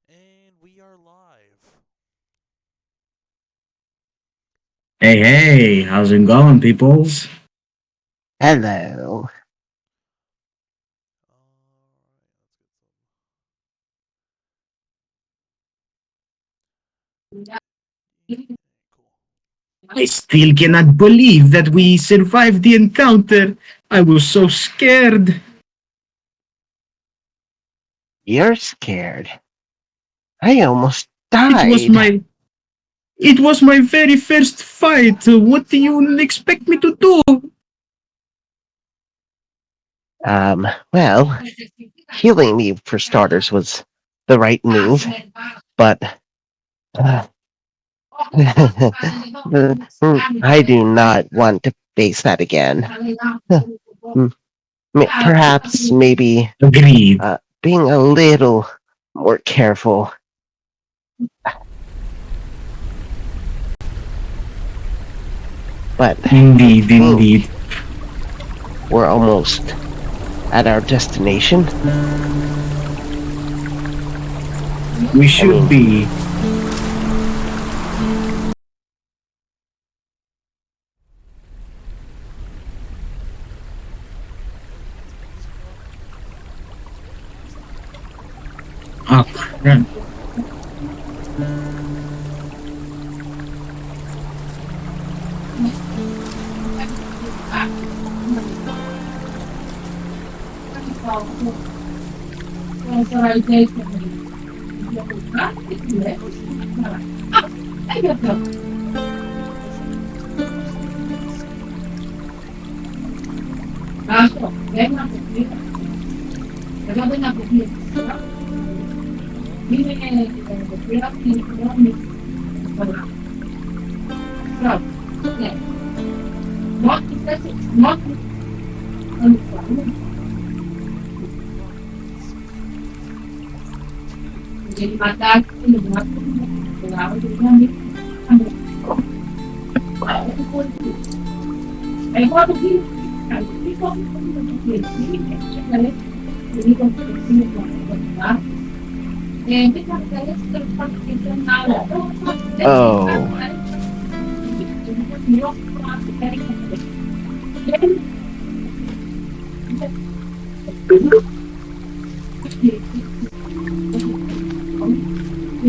And we are live. Hey, hey, how's it going, peoples? Hello. Alright, let's get cool. I still cannot believe that we survived the encounter. I was so scared. You're scared. I almost It was died. my it was my very first fight. What do you expect me to do? Well, healing me for starters was the right move, but uh, I do not want to face that again. Hmm, Perhaps maybe Agreed. being a little more careful. But I Indeed, think indeed. we're almost at our destination. We I should mean, be. It's easy going. Easy. Oh, crap. Hopefully we get to go somewhere soon.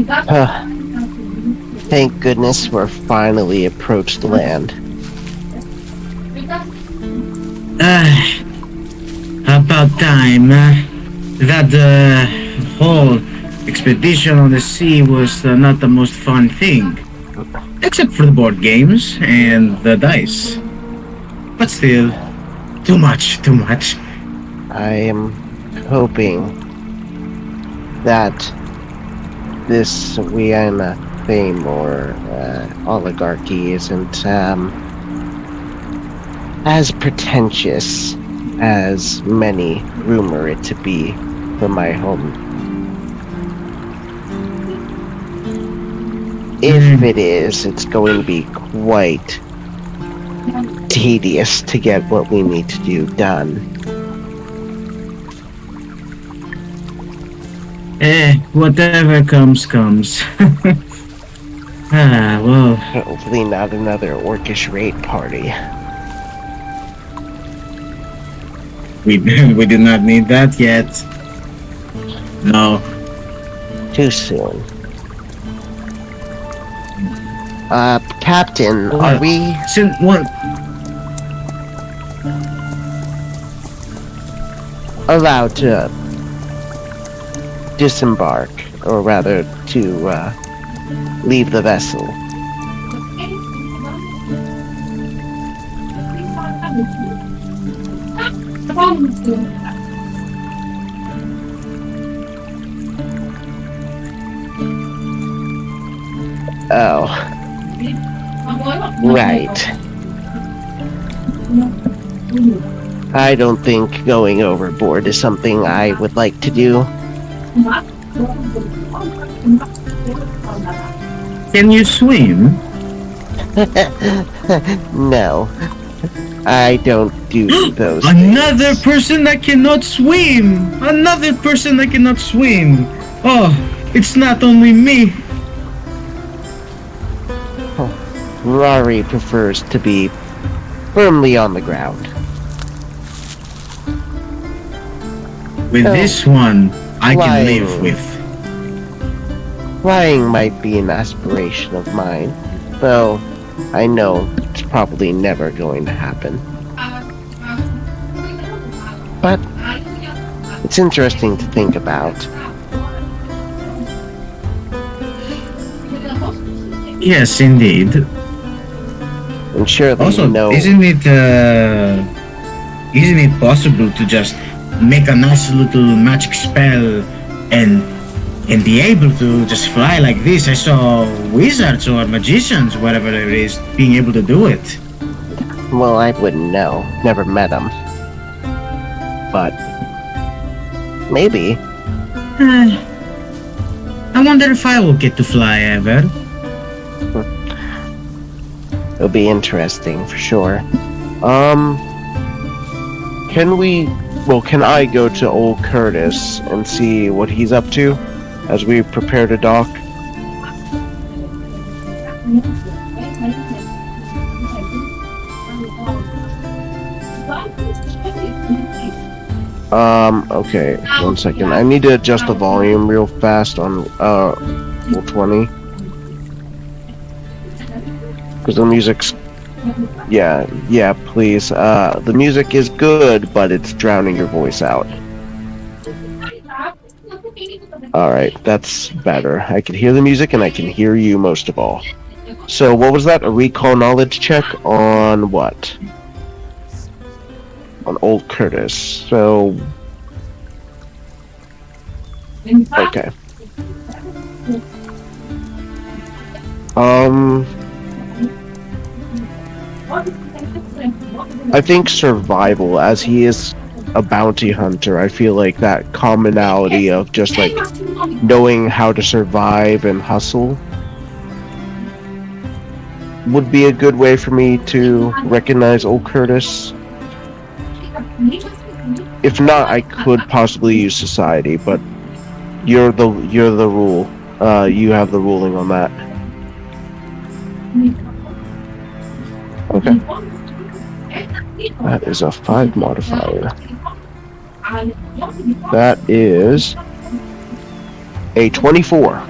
Let's oh, thank goodness we're finally approached land. Uh, about time. That whole expedition on the sea was not the most fun thing. Except for the board games and the dice. But still, too much, too much. I am hoping that this Vienna fame or oligarchy isn't as pretentious as many rumor it to be from my home. If Mm. it is, it's going to be quite tedious to get what we need to do done. Whatever comes, comes. Well, Hopefully, not another orcish raid party. we do not need that yet. No. Too soon. Captain, are Well, we since one, allowed to disembark, or rather, to leave the vessel? Oh, right. I don't think going overboard is something I would like to do. can you swim? No, I don't do those Another things. person that cannot swim! Another person that cannot swim! Oh, It's not only me. Huh. Rari prefers to be firmly on the ground. With So, this one, I can live flying. with. Flying might be an aspiration of mine, though I know it's probably never going to happen. But it's interesting to think about. Yes, indeed. And surely you Also, know. isn't it possible to just make a nice little magic spell and be able to just fly like this? I saw wizards or magicians, whatever it is, being able to do it. Well, I wouldn't know. Never met him. But maybe. Uh, I wonder if I will get to fly ever. It'll be interesting for sure. Um, can we? Well, can I go to old Curtis and see what he's up to as we prepare to dock? Okay, one second. I need to adjust the volume real fast on 420 because the music's yeah, please. The music is good, but it's drowning your voice out. Alright, that's better. I can hear the music and I can hear you most of all. So, what was that? A recall knowledge check on what? On Old Curtis. So, okay. I think survival, as he is a bounty hunter, I feel like that commonality of just like knowing how to survive and hustle would be a good way for me to recognize old Curtis. If not, I could possibly use society, but you're the rule. You have the ruling on that. Okay. That is a 5 modifier. That is a 24.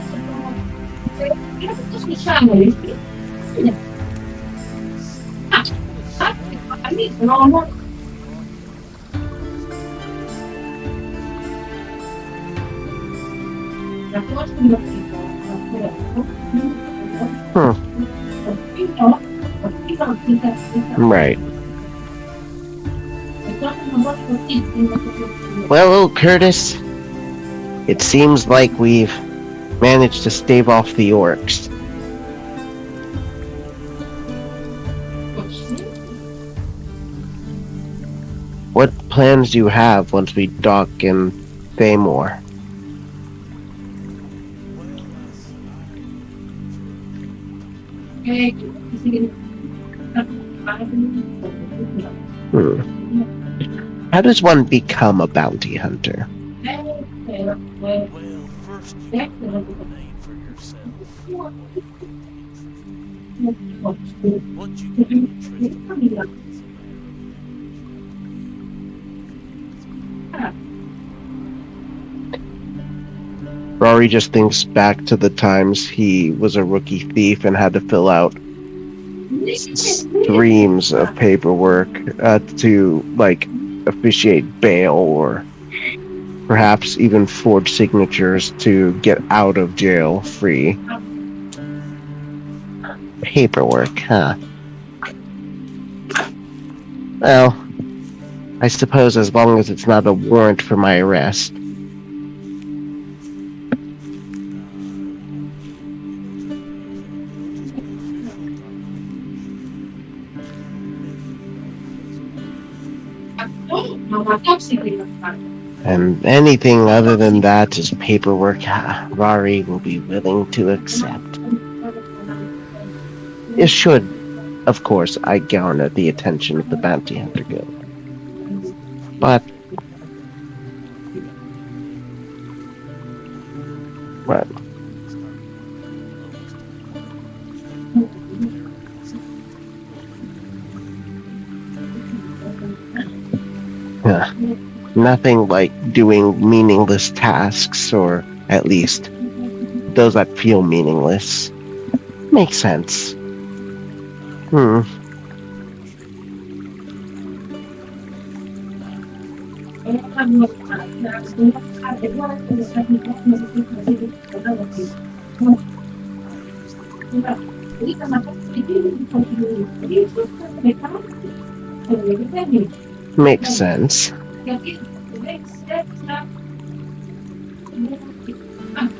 Right. Well, old Curtis, it seems like we've managed to stave off the orcs. What plans do you have once we dock in Thamor? How does one become a bounty hunter? Well, first you need to make a name for yourself. Once you get good training, Rari just thinks back to the times he was a rookie thief and had to fill out streams of paperwork to, like, officiate bail or perhaps even forge signatures to get out of jail free. Paperwork, huh? Well, I suppose as long as it's not a warrant for my arrest. And anything other than that is paperwork Rari will be willing to accept. It should, of course, I garner the attention of the Bounty Hunter Guild. But Right. Yeah. Nothing like doing meaningless tasks, or at least those that feel meaningless. Makes sense. Hmm. Makes sense.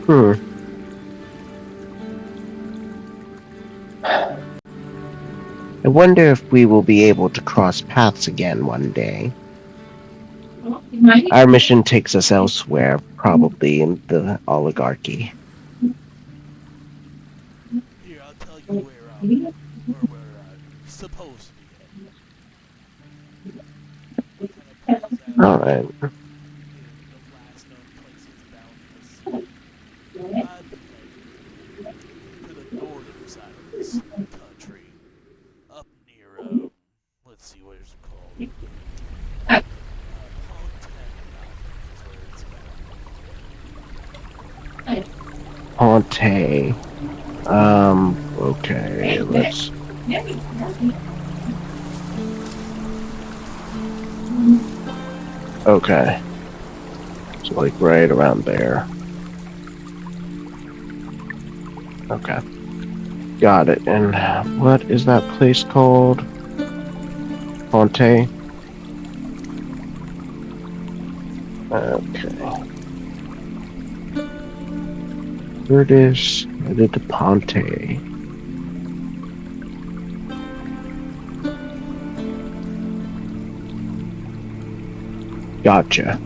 Hmm. I wonder if we will be able to cross paths again one day. Our mission takes us elsewhere, probably in the oligarchy. Here, I'll tell you where we're supposed to be heading. Kind of pulls out Alright. the last known places down in the city. I'd be heading to the northern side of this country, up near let's see, what is it called? Pontet Mountain is where it's Ponte. Okay, let's. Okay. So, like, right around there. Okay. Got it. And what is that place called? Ponte? Okay. Here it is. I did the Ponte. Gotcha.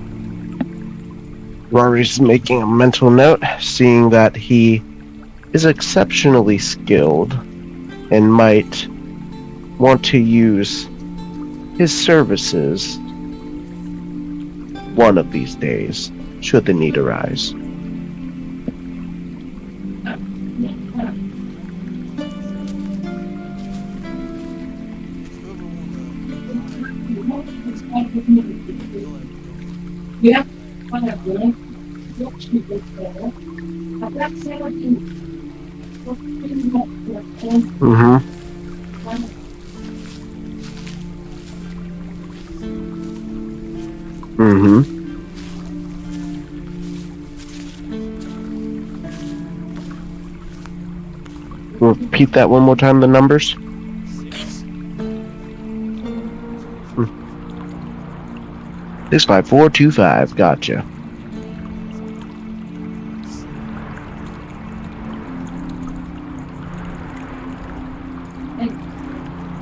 Rari's making a mental note, seeing that he is exceptionally skilled and might want to use his services one of these days, should the need arise. Mm-hmm. Mm-hmm. Repeat that one more time, the numbers. 65425. Gotcha.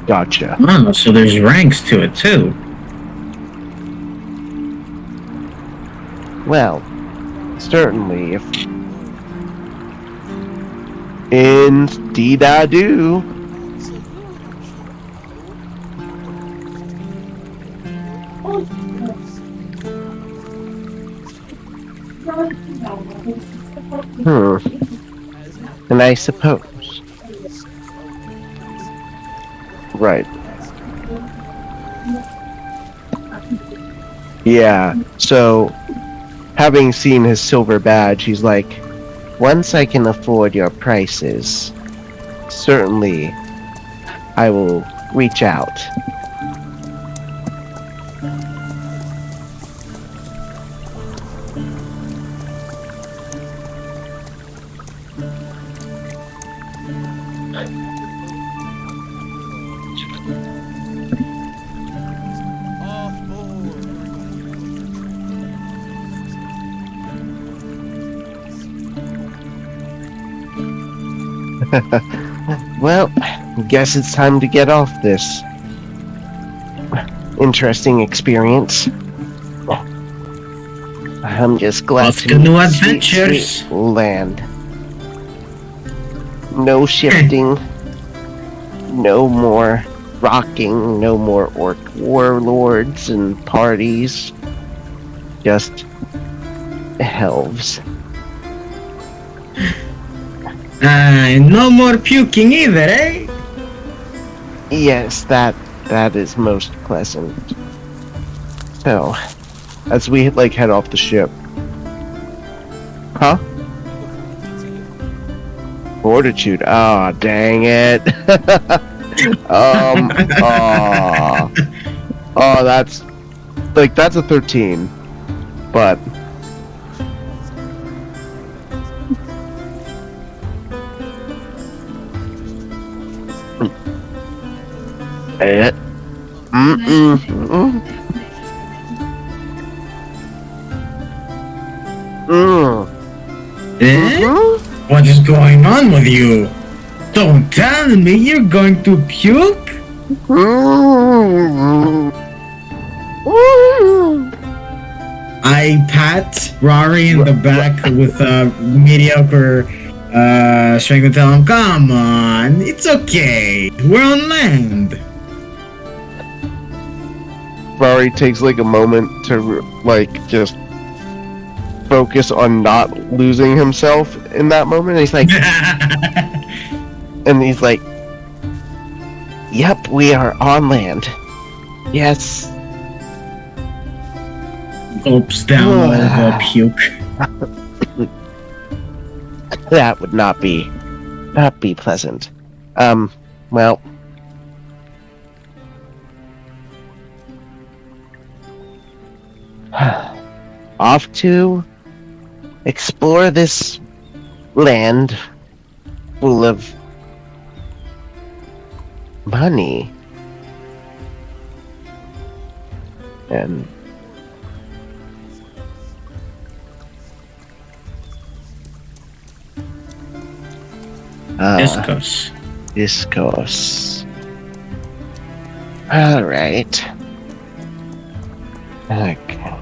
Gotcha. Oh, so there's ranks to it too. Well, certainly, if indeed I do. And I suppose. Right. Yeah, so having seen his silver badge, he's like, once I can afford your prices, certainly I will reach out. Well, guess it's time to get off this interesting experience. I'm just glad Off to to new meet sweet, adventures. sweet land. No shifting, no more rocking, no more orc warlords and parties. Just elves. No more puking either, eh? Yes, that is most pleasant. So, as we like head off the ship, huh? Fortitude. Ah, dang it. um. Ah. Oh, that's a 13, but eh. Mm-mm. Mm. Mm. Eh? Mhm. What is going on with you? Don't tell me you're going to puke? Mm. Mm. I pat Rari in the back with a mediocre strength and tell him, come on, it's okay. We're on land. Rari takes like a moment to like just focus on not losing himself in that moment. And he's like, "Yep, we are on land. Yes." Gulps down all the puke. That would not be pleasant. Well, off to explore this land full of money and Discuss. discourse. All right. Okay.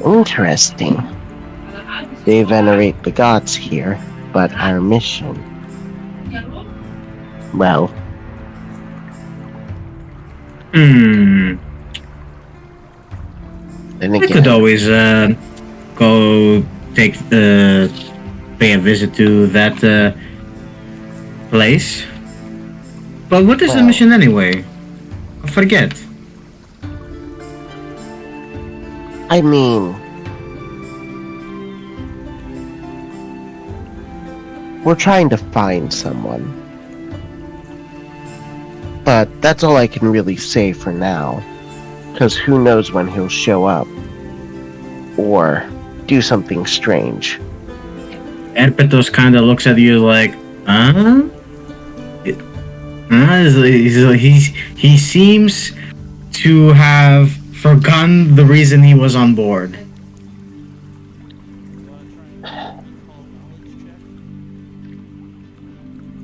Interesting. They venerate the gods here, but our mission, well, Hmm. then I could again, always go pay a visit to that place. But what is the well, mission anyway? I forget. I mean, we're trying to find someone. But that's all I can really say for now. Because who knows when he'll show up. Or do something strange. Erpetos kind of looks at you like, huh? He seems to have forgotten the reason he was on board.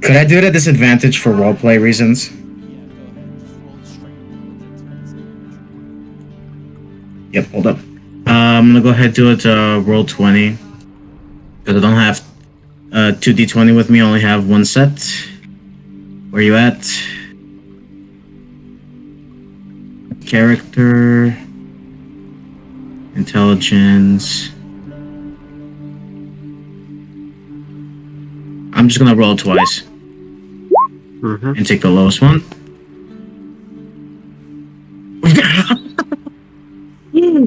Could I do it at disadvantage for roleplay reasons? Yep, hold up. I'm gonna go ahead and do it roll 20. Because I don't have 2d20 with me, I only have one set. Where you at? Character. Intelligence. I'm just gonna roll twice. Mm-hmm. And take the lowest one.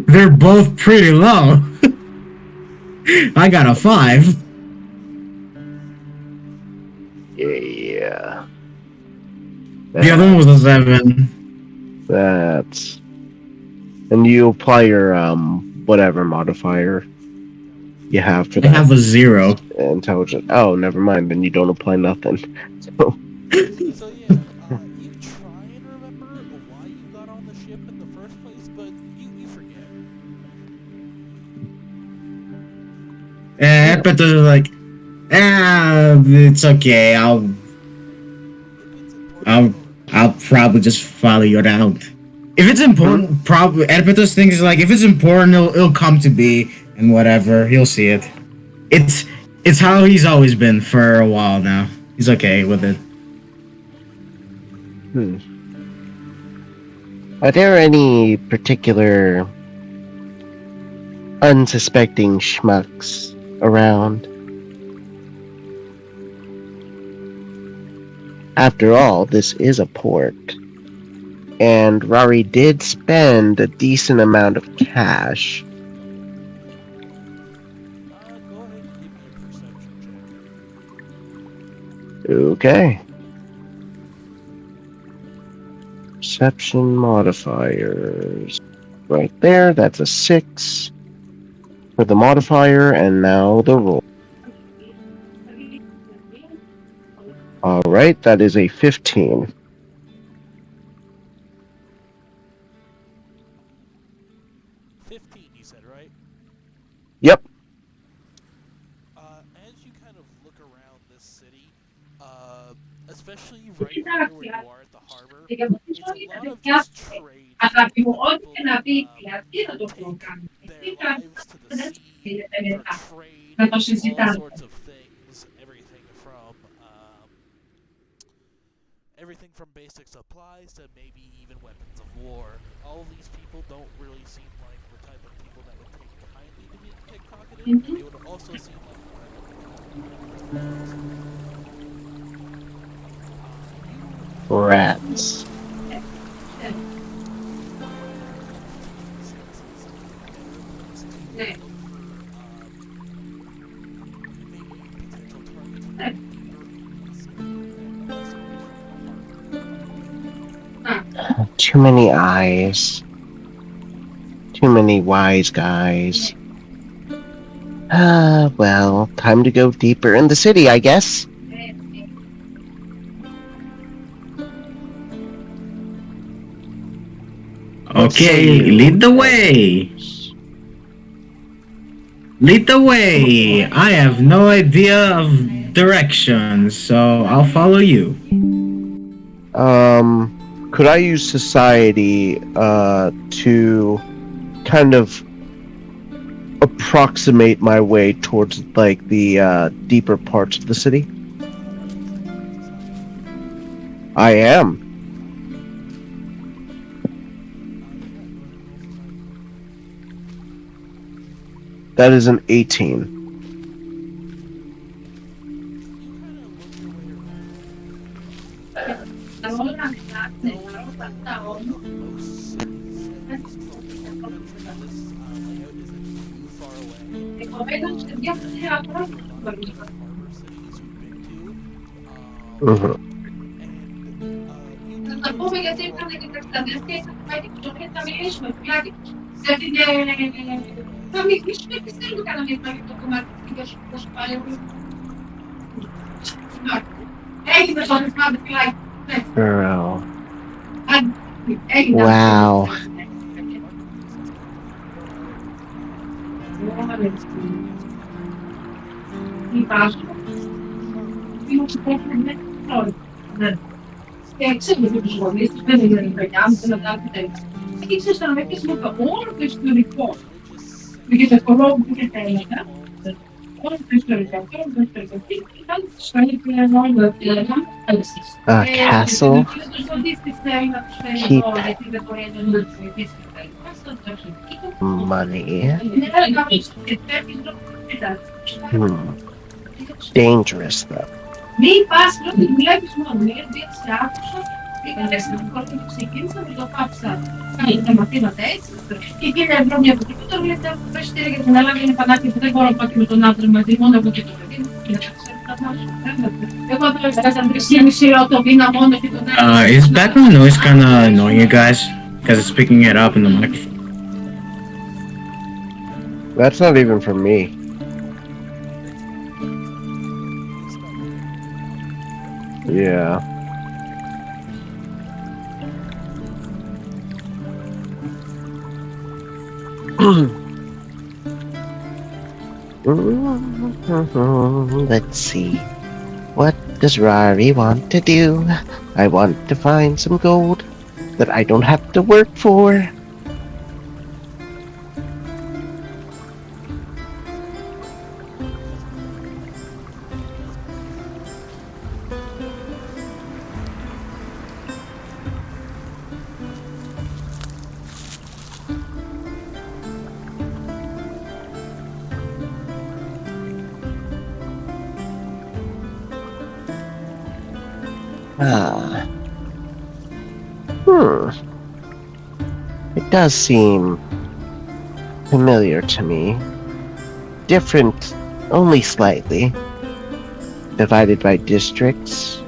They're both pretty low. I got a 5. Yeah. The other one was a 7. That's... And you apply your, whatever modifier you have for I that. have a 0. Intelligence. Oh, never mind. Then you don't apply nothing. So, So yeah, you try and remember why you got on the ship in the first place, but you forget. Erpetos is like, it's okay. I'll probably just follow you around. If it's important, probably Erpetos thinks like if it's important, it'll come to be, and whatever. He'll see it. It's it's how he's always been for a while now. He's okay with it. Hmm. Are there any particular unsuspecting schmucks around? After all, this is a port. And Rari did spend a decent amount of cash. Go ahead and give me a perception check. Okay. Perception modifiers. Right there, that's a 6 for the modifier, and now the roll. Alright, that is a 15. 15, you said, right? Yep. As you kind of look around this city, especially right here where you are at the harbor, it's a lot of just trade for people that take their lives to the sea for trade in all sorts of things. Everything from basic supplies to maybe even weapons of war. All of these people don't really seem like the type of people that would take kindly to being pickpocketed, and they would also seem like the type of people that would be criminals. Rats. Too many eyes. Too many wise guys. Well, time to go deeper in the city, I guess. Okay, lead the way. Lead the way. I have no idea of directions, so I'll follow you. Could I use society, to kind of approximate my way towards, like, the, deeper parts of the city? I am. That is an 18. Mhm. Girl. Wow. A castle? Keep money. Hmm. Dangerous, though. Is background noise kind of annoying you guys? Because it's picking it up in the microphone. That's not even from me. Yeah. Let's see. What does Rari want to do? I want to find some gold that I don't have to work for. Ah, hmm. It does seem familiar to me. Different only slightly. Divided by districts.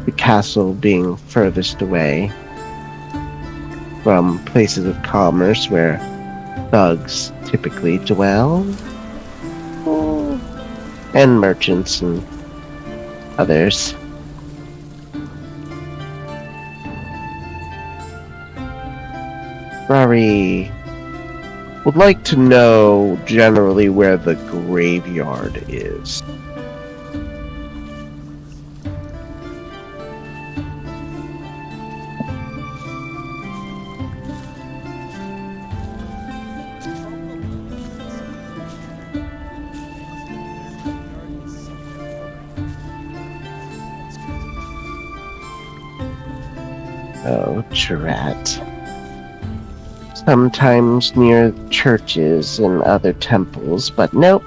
The castle being furthest away from places of commerce where thugs typically dwell. And merchants and others. Rari would like to know generally where the graveyard is. From the left, it's and the graveyard is somewhere Oh, Chirat. Sometimes near churches and other temples, but nope.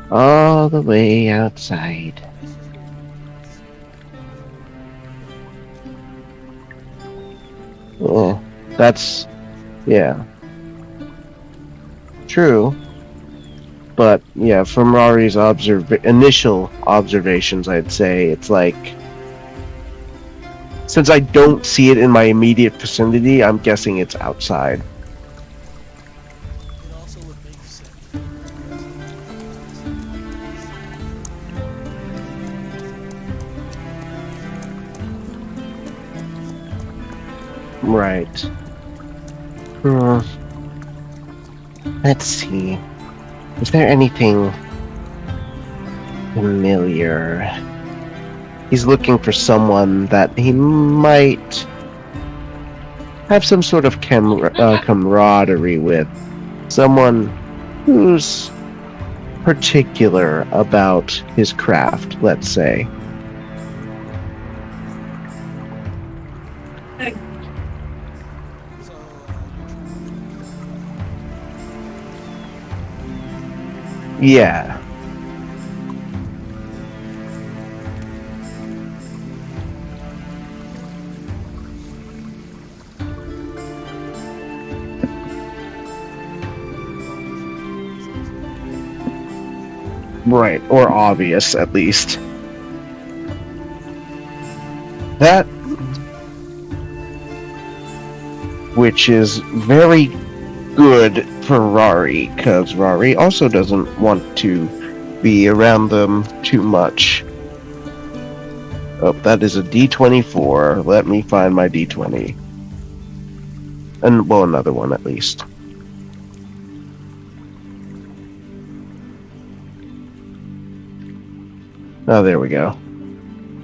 All the way outside. that's just where Yeah, that's, yeah, true. But yeah, from Rari's initial observations, I'd say it's like, since I don't see it in my immediate vicinity, I'm guessing it's outside. it also would make sense. Right. Hmm. Let's see. Is there anything familiar? He's looking for someone that he might have some sort of camaraderie with. Someone who's particular about his craft, let's say. So, Yeah. Right, or obvious at least. That, which is very good for Rari, because Rari also doesn't want to be around them too much. Oh, that is a D24. Let me find my D20. And, well, another one at least. Oh, there we go.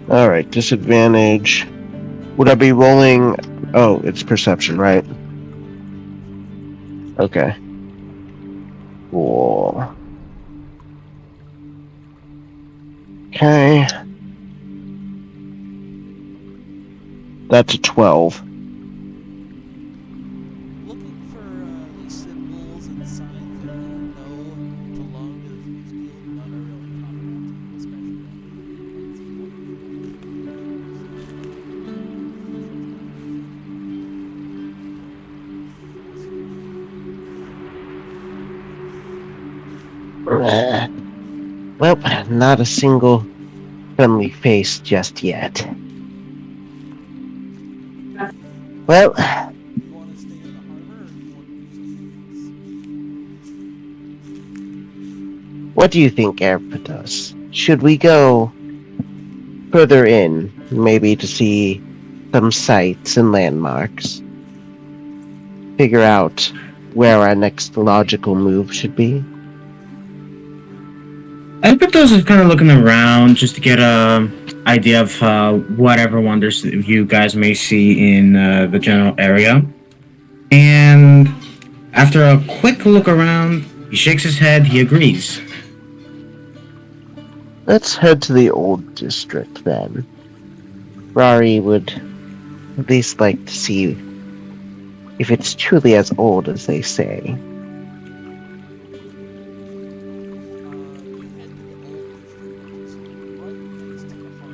Alright, disadvantage. Would I be rolling... Oh, it's perception, right? Okay. Cool. Okay. That's a 12. looking for any symbols and signs that you know belong to the Thieves Guild. None are really common, especially Well, not a single friendly face just yet. Well, you want to stay in the harbor or do you want to do something else? what do you think, Erpetos? Should we go further in, maybe to see some sights and landmarks? Figure out where our next logical move should be? Erpetos is kind of looking around just to get a idea of whatever wonders you guys may see in the general area. And after a quick look around, he shakes his head. He agrees. Let's head to the old district then. Rari would at least like to see if it's truly as old as they say. You head to the old district, which is right next to the harbor.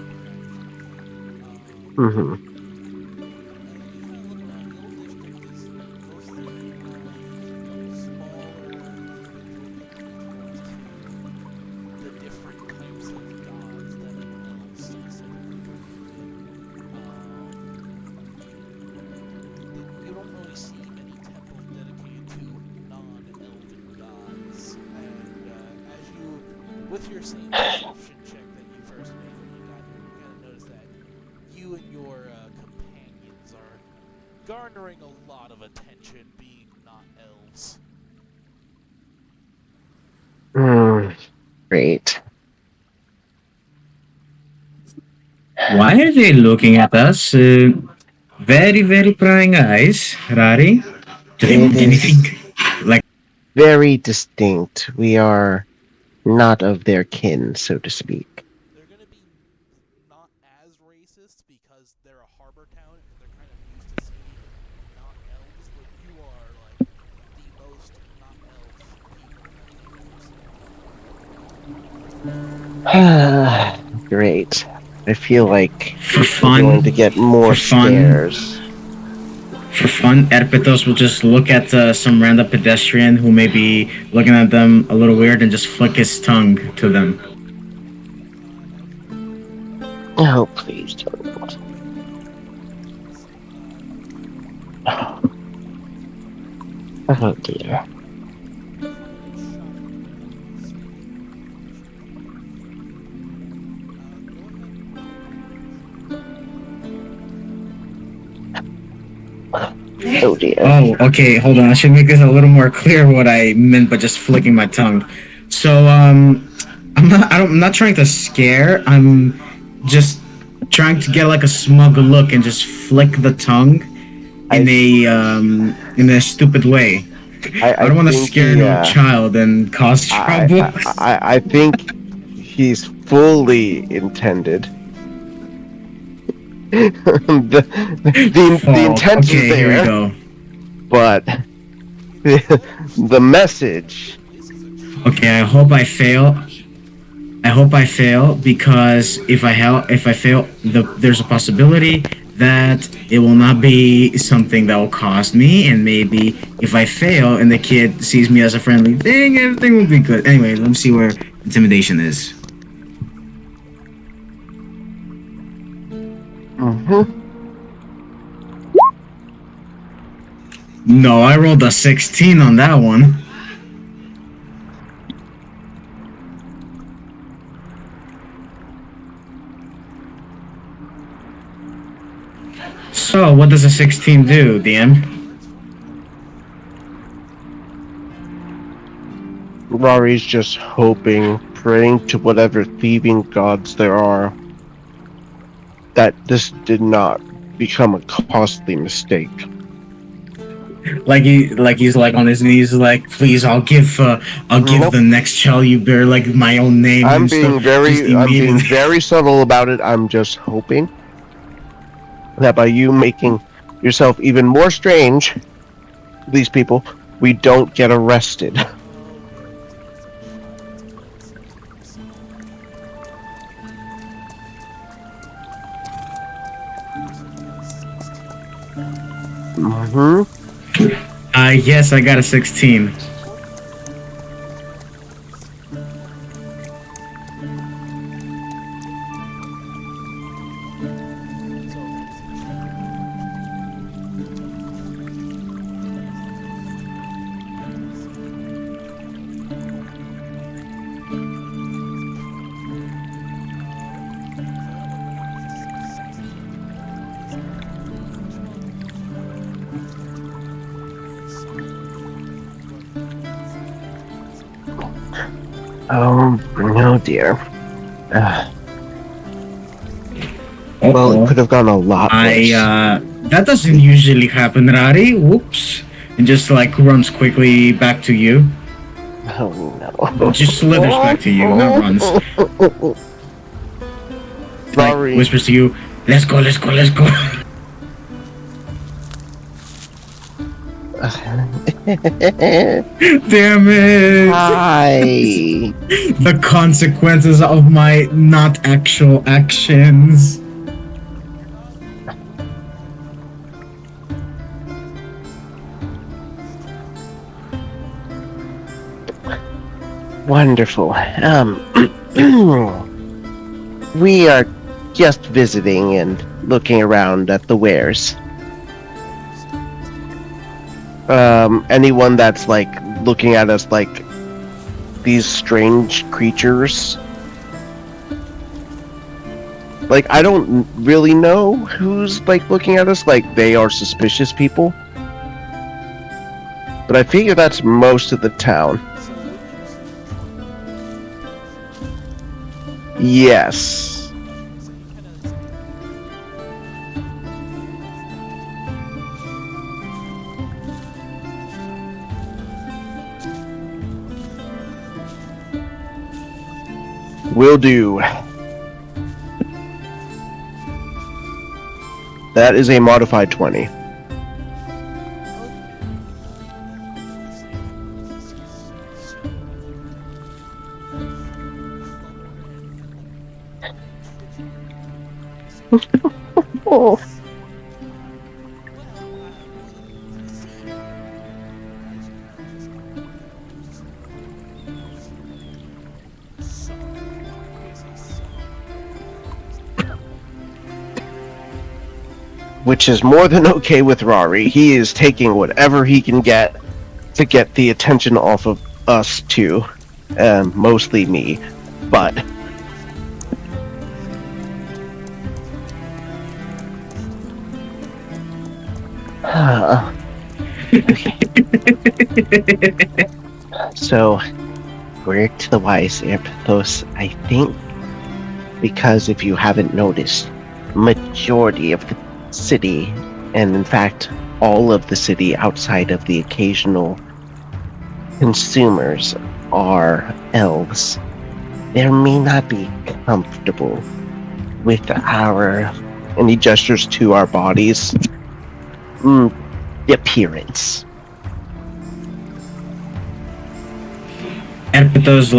Mm-hmm. You kind of look around. The old district is mostly smaller individual temples to the different types of gods that an elf specifically believe in. You don't really see many temples dedicated to non-elven gods, and as you, with your same perception check that you first made when you got here, you kind of notice that you and your companions are garnering a lot of attention being not elves. Great. Why are they looking at us? Very, very prying eyes, Rari. Do they It want anything? is Like, very distinct. We are not of their kin, so to speak. They're going to be not as racist because they're a harbor town and they're kind of used to seeing not elves, but you are like the most not elf people that they've ever seen. Great. I feel like for we're going to fun, get for more fun, scares. for fun, Erpetos will just look at some random pedestrian who may be looking at them a little weird and just flick his tongue to them. As you do, Oh, please don't. some Oh, indians are oh dear. you find it shocking that these people should be go ahead and roll Oh dear. Oh, okay, hold on. I should make this a little more clear what I meant by just flicking my tongue. So, I'm not trying to scare. I'm just trying to get like a smug look and just flick the tongue in I in a stupid way. I I don't want to think scare he no child and cause trouble. I think he's fully intended. The Oh, intent is okay, here we there, go. but the message. This is a Okay, I challenge. hope I fail. I hope I fail because if I fail, there's a possibility that it will not be something that will cost me, and maybe if I fail and the kid sees me as a friendly thing, everything will be good. Anyway, let me see where intimidation is. Mm-hmm. No, I rolled a 16 on that one. So, what does a 16 do, DM? That's fine. Rari's just hoping, praying to whatever thieving gods there are, that this did not become a costly mistake. He's like on his knees, like, please, I'll give Nope. the next child you bear like my own name and stuff. Just I'm being immediately. very subtle about it. I'm just hoping that by you making yourself even more strange to these people, we don't get arrested. No guarantees of child's innocence. You said you got a 16? Mm-hmm. Yes, I got a 16. According to the rules, so as a child, Oh, no, dear. Uh, well, it Uh-oh. could have gone a lot worse. That doesn't usually happen, Rari. Whoops. And just like runs quickly back to you. Oh, no. Just slithers back to you, not runs. Like Sorry. whispers to you, let's go, let's go, let's go. Damn it! Hi. The consequences of my not actual actions. Wonderful. We are just visiting and looking around at the wares. Anyone that's like looking at us like these strange creatures. Like, I don't really know who's like looking at us like they are suspicious people. But I figure that's most of the town. Yes. Will do. That is a modified 20. Oh. Which is more than okay with Rari. He is taking whatever he can get to get the attention off of us two. Mostly me. But so word to the wise, Erpetos, I think, because if you haven't noticed, majority of the city, and in fact all of the city outside of the occasional consumers, are elves. They may not be comfortable with our, and he gestures to our bodies, appearance. Erpetos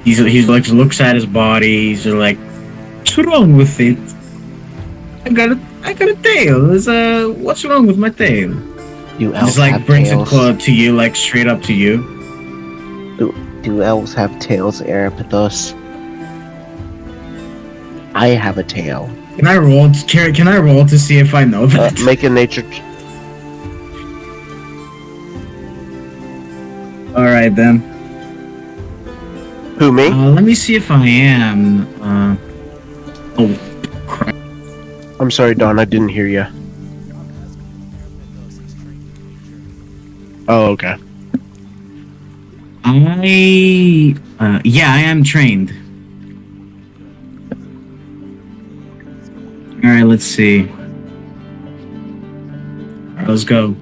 he's like looks at his body. He's just like, what's wrong with it? I got a tail. What's wrong with my tail? Do elves Just like have brings tails? it to you, like straight up to you. Do elves have tails, Erpetos? I have a tail. Can I roll? Can I roll to see if I know that? Make a nature. All right then. Who, me? Let me see if I am. Oh, crap. I'm sorry, Don. I didn't hear you. Oh, okay. Yeah, I am trained. All right, let's see. All right, let's go.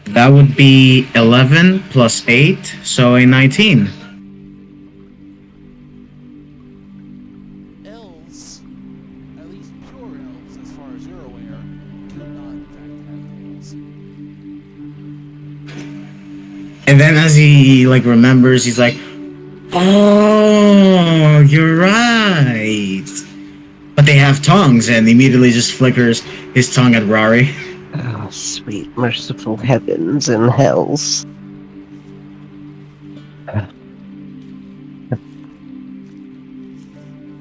That would be 11 plus 8, so a 19. Elves, at least pure elves, as far as you're aware, do not in fact have tails. And then as he like remembers, he's like, "Oh, you're right." But they have tongues, and immediately just flickers his tongue at Rari. Oh, sweet merciful heavens and hells.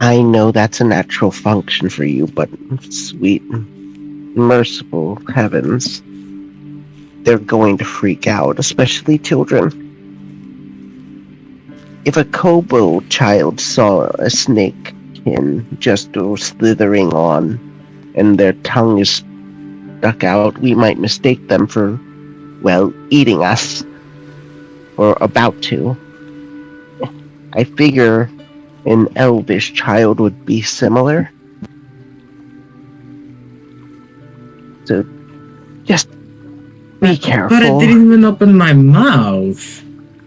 I know that's a natural function for you, but sweet merciful heavens. They're going to freak out, especially children. If a kobold child saw a snake just go slithering on, and their tongue is stuck out, we might mistake them for, well, eating us. Or about to. I figure an elvish child would be similar. So, just be careful. But I didn't even open my mouth.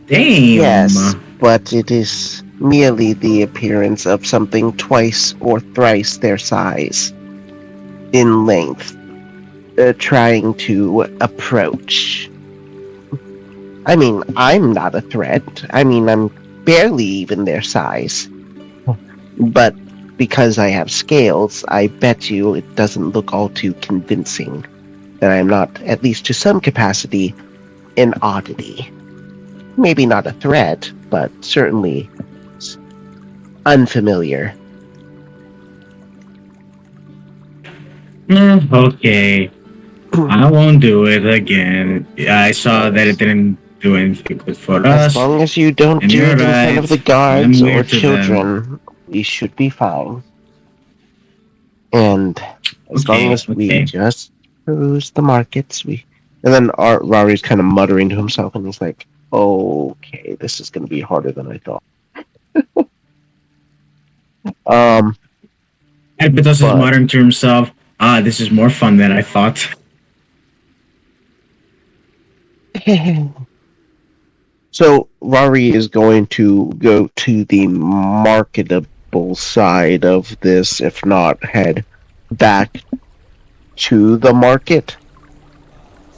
Damn. Yes, but it is merely the appearance of something twice or thrice their size in length, trying to approach. I mean, I'm not a threat. I mean, I'm barely even their size. But because I have scales, I bet you it doesn't look all too convincing. that I am not, at least to some capacity, an oddity. Maybe not a threat, but certainly unfamiliar. Okay. I won't do it again. I saw that it didn't do anything good for As us, long as you don't and do you're it in front of the right. I'm guards or weird to them. children, we should be fine. And as long Okay, as we okay. just peruse the markets, we. And then Rari's kind of muttering to himself, and he's like, "Okay, this is going to be harder than I thought." Um, Erpetos is but muttering to himself, ah, this is more fun than I thought. so Rari is going to go to the marketable side of this, if not head back to the market.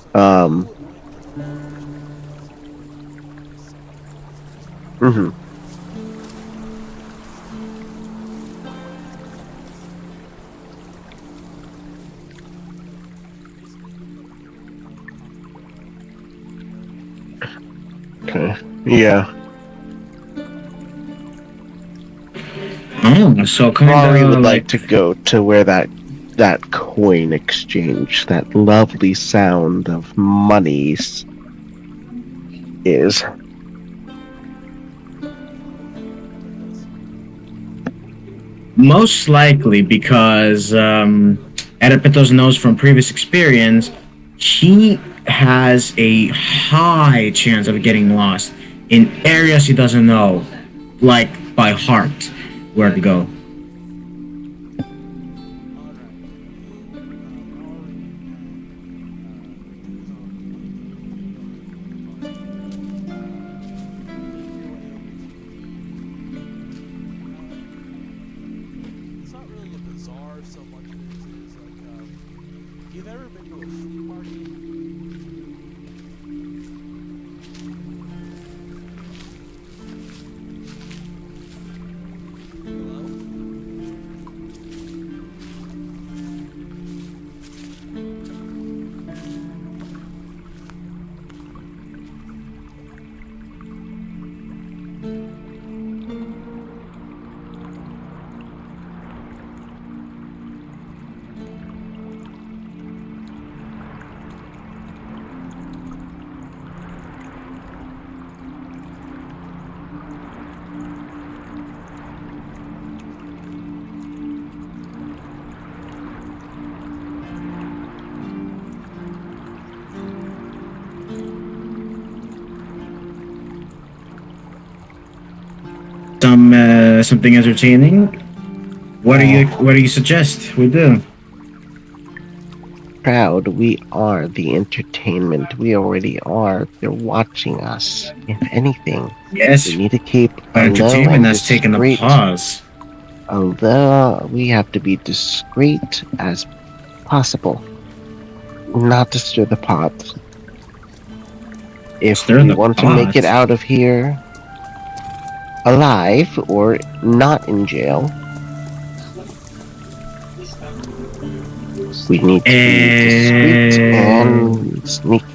So Um, you went to the market because you were looking for something to mhm, basically you're looking on the area. okay, yeah. Oh, so kind Rari of would like like to go to where that coin exchange, that lovely sound of monies is. Why this? most likely because Erpetos knows from previous experience, he has a high chance of getting lost in areas he doesn't know, like by heart, where to go. All right, you, Rari, and Erpetos are making your way to um, it's not really a bazaar so much as it is like if you've ever been to a flea market. Hello? Something entertaining. Oh, What do you suggest we do? proud, we are the entertainment. We already are. They're watching us. If anything, we Yes, need to keep but a low entertainment and has taken a discreet. pause. Although we have to be discreet as possible, not to stir the pot. If Stir we the want to make it pot. out of here alive or not in jail, we need to be discreet Uh, and sneaky.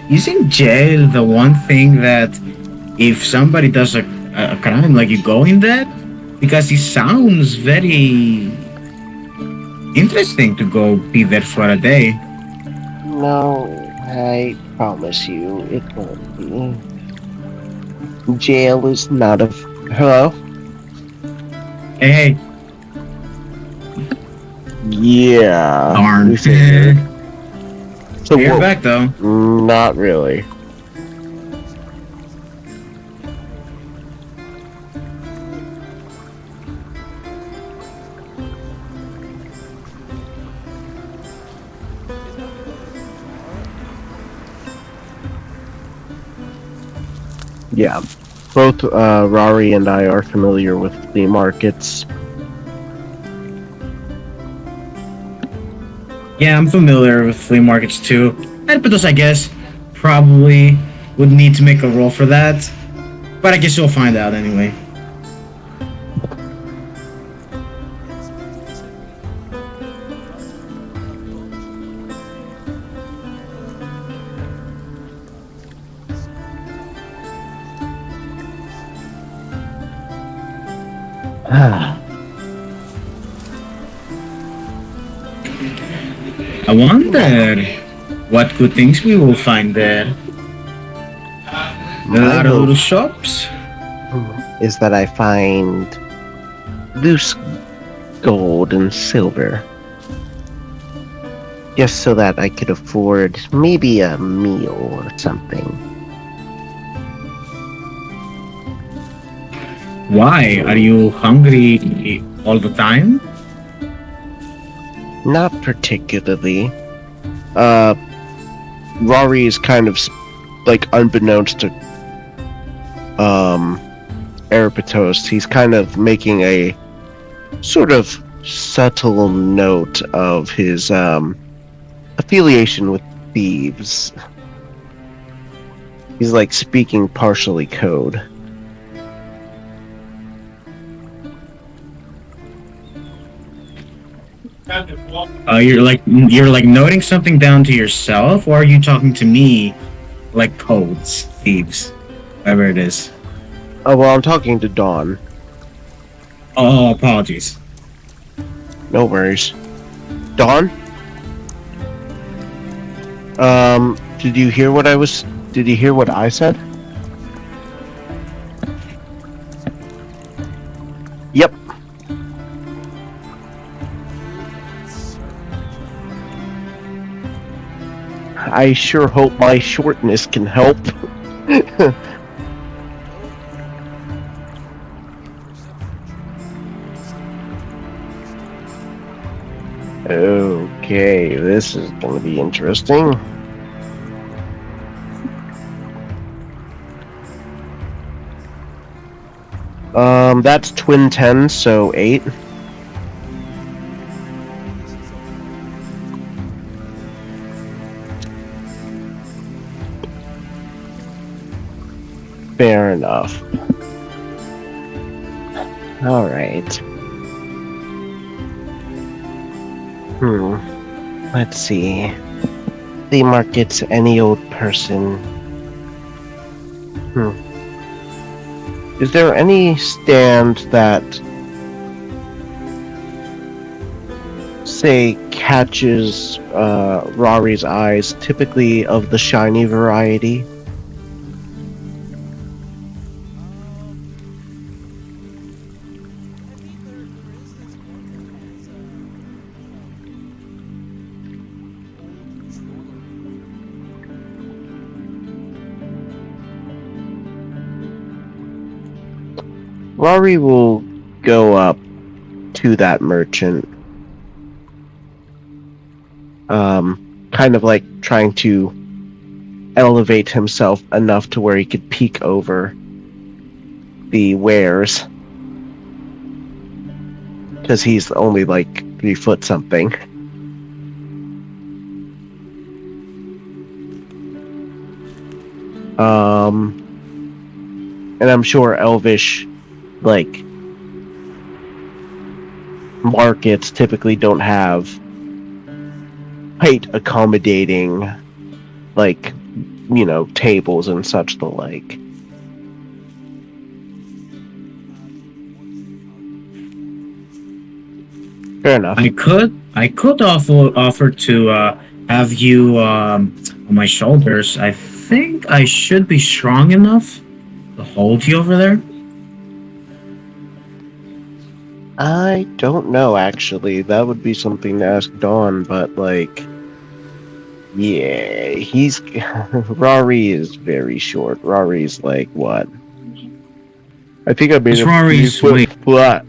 isn't jail the one thing that if somebody does a crime, like you go in that? Because it sounds very interesting to go be there for a day. No, I promise you, it won't be. Jail is not a. Hello? Hey, hey, Yeah, we darn. figured. So You're what? back though. Not really. So you're going to it's not really a bazaar. Yeah. Both Rari and I are familiar with flea markets. Yeah, I'm familiar with flea markets too. Erpetos, I guess, probably would need to make a roll for that. But I guess you'll find out anyway. Yeah, I wonder what good things we will find there. A My lot of hope little shops. is that I find loose gold and silver, just so that I could afford maybe a meal or something. Why? Are you hungry all the time? Not particularly. Uh, Rari is kind of like unbeknownst to um Erpetos, he's kind of making a sort of subtle note of his affiliation with thieves. He's like speaking partially code. You're like noting something down to yourself, or are you talking to me like codes, thieves, whatever it is? Oh well, I'm talking to Dawn. Oh, apologies. No worries. Dawn? Did you hear what I was? Did you hear what I said? Yep. I sure hope my shortness can help. Okay, this is gonna be interesting. That's twin 10, so 8. Fair enough. Alright. Let's see. Flea markets, any old person. Is there any stand that, say, catches Rari's eyes, typically of the shiny variety? Rari will go up to that merchant, kind of like trying to elevate himself enough to where he could peek over the wares, because he's only like 3 foot something. And I'm sure Elvish, like, markets typically don't have height accommodating, like, tables and such the like. Fair enough. I could offer to have you on my shoulders. I think I should be strong enough to hold you over there. I don't know, actually. That would be something to ask Dawn, but, like, yeah, he's... Rari is very short. Rari's, like, what? I think I made What's him 3 Rory's foot weight? flat.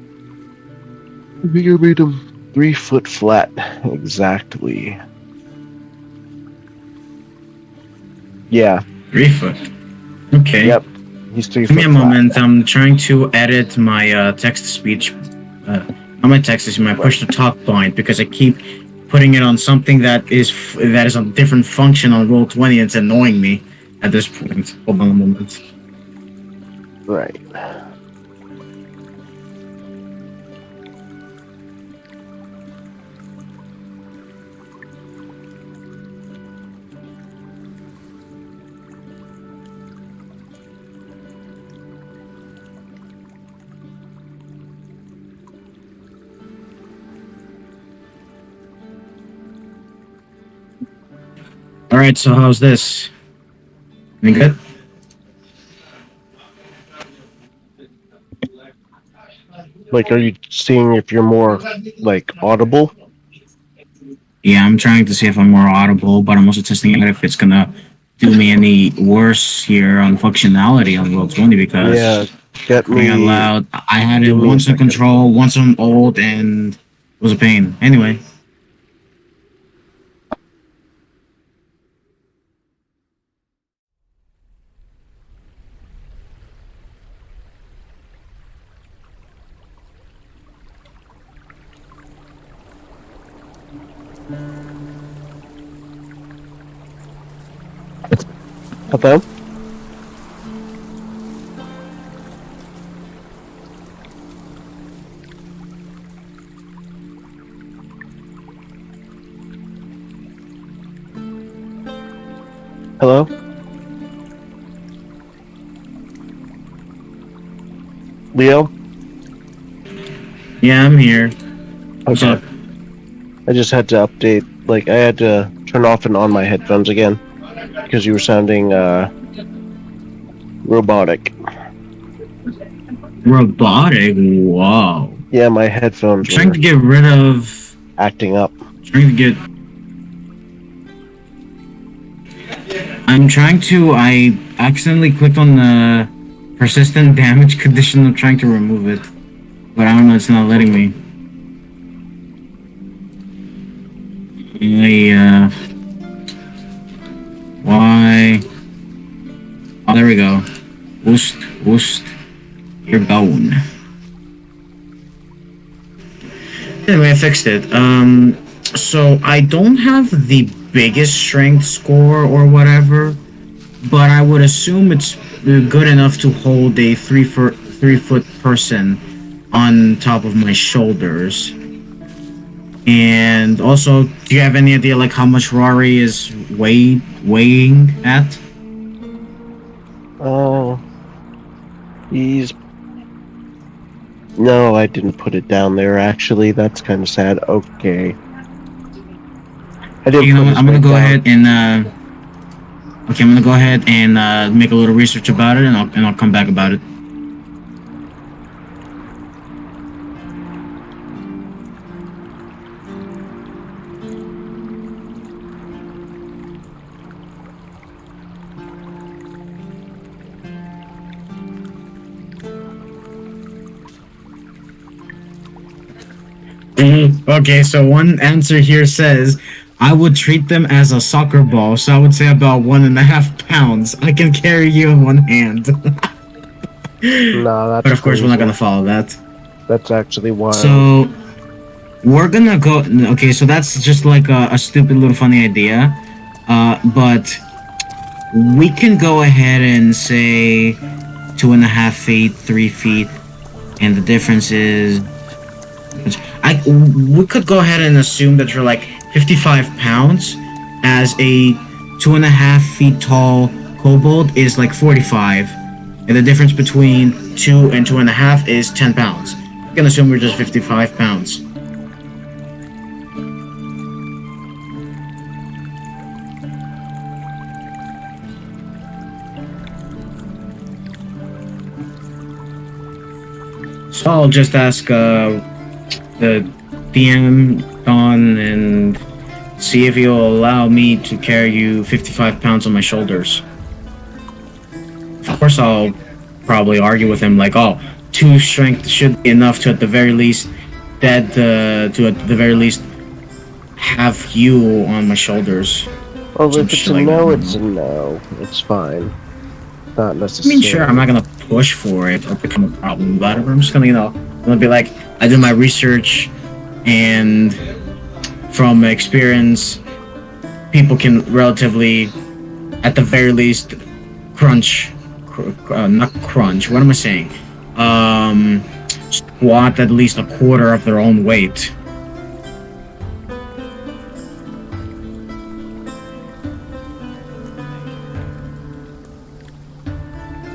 I think I made him 3 foot flat. Exactly. Yeah, 3 foot. Okay. yep. He's 3 Give me foot a flat. moment. I'm trying to edit my text to speech. Not my text to speech, my push to talk blind because I keep putting it on something that is a different function on Roll20. It's annoying me at this point. Hold on a moment. Right. All right, so how's this? Any good? Like, are you seeing if you're more like audible? Yeah, I'm trying to see if I'm more audible, but I'm also testing out if it's gonna do me any worse here on functionality on Roll 20 because Yeah, get crying out me. loud, I had it Give me a once on second. control, once on old, and it was a pain. Anyway, Hello. Hello, Leo. yeah, I'm here. What's Okay. up? I just had to update. Like, I had to turn off and on my headphones again because you were sounding robotic. Robotic? Whoa. Yeah, my I'm headphones trying were to get rid of. acting up. Trying to get. I'm trying to. I accidentally clicked on the persistent damage condition. I'm trying to remove it, but I don't know. It's not letting me. Why? Oh, there we go. Woost, woost. You're gone. Anyway, I fixed it. So I don't have the biggest strength score or whatever, but I would assume it's good enough to hold a 3 foot person on top of my shoulders. And also, do you have any idea like how much Rari is weighing at? Oh, he's. No, I didn't put it down there. Actually, that's kind of sad. Okay, I Okay, didn't you know put what? his I'm gonna weight go down. ahead and okay, I'm gonna go ahead and make a little research about it, and I'll come back about it. Okay, so one answer here says I would treat them as a soccer ball, so I would say about 1.5 pounds. I can carry you in one hand. No, But that's of course, we're not crazy. gonna follow that. That's actually wild. So we're gonna go. Okay, so that's just like a stupid little funny idea. But we can go ahead and say 2.5 feet, 3 feet, and the difference is I we could go ahead and assume that you're like 55 pounds, as a 2.5 feet tall kobold is like 45, and the difference between 2 and 2.5 is 10 pounds. We can assume we're just 55 pounds. So I'll just ask the DM Don and see if he'll allow me to carry you 55 pounds on my shoulders. Of course, I'll probably argue with him like, "Oh, two strength should be enough to at the very least to at the very least have you on my shoulders." Well, Some if it's shit a like that. I no, don't it's a know. no. It's fine. Not I mean, sure, I'm necessarily. not gonna push for it or become a problem about it. But I'm just gonna, I'm gonna be like, I do my research, and from experience, people can relatively, at the very least, crunch, not crunch. What am I saying? Um, Squat at least a quarter of their own weight.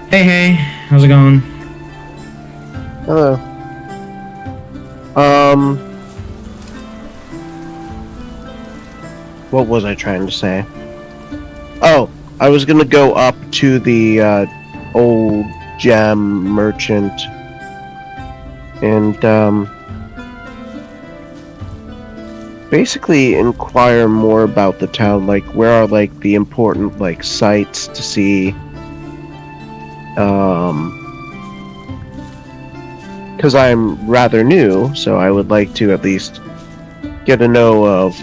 Hey, hey, how's it going? Hello. Um, what was I trying to say? Oh, I was gonna go up to the old gem merchant and basically inquire more about the town. Like, where are like the important like sites to see? Um, because I'm rather new, so I would like to at least get to know of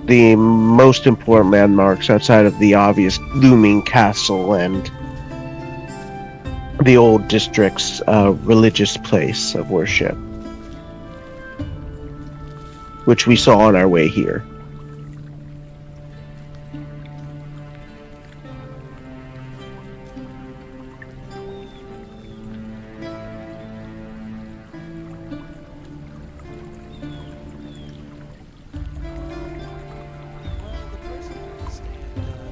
the most important landmarks outside of the obvious looming castle and the old district's religious place of worship, which we saw on our way here. Well, the person I understand is planning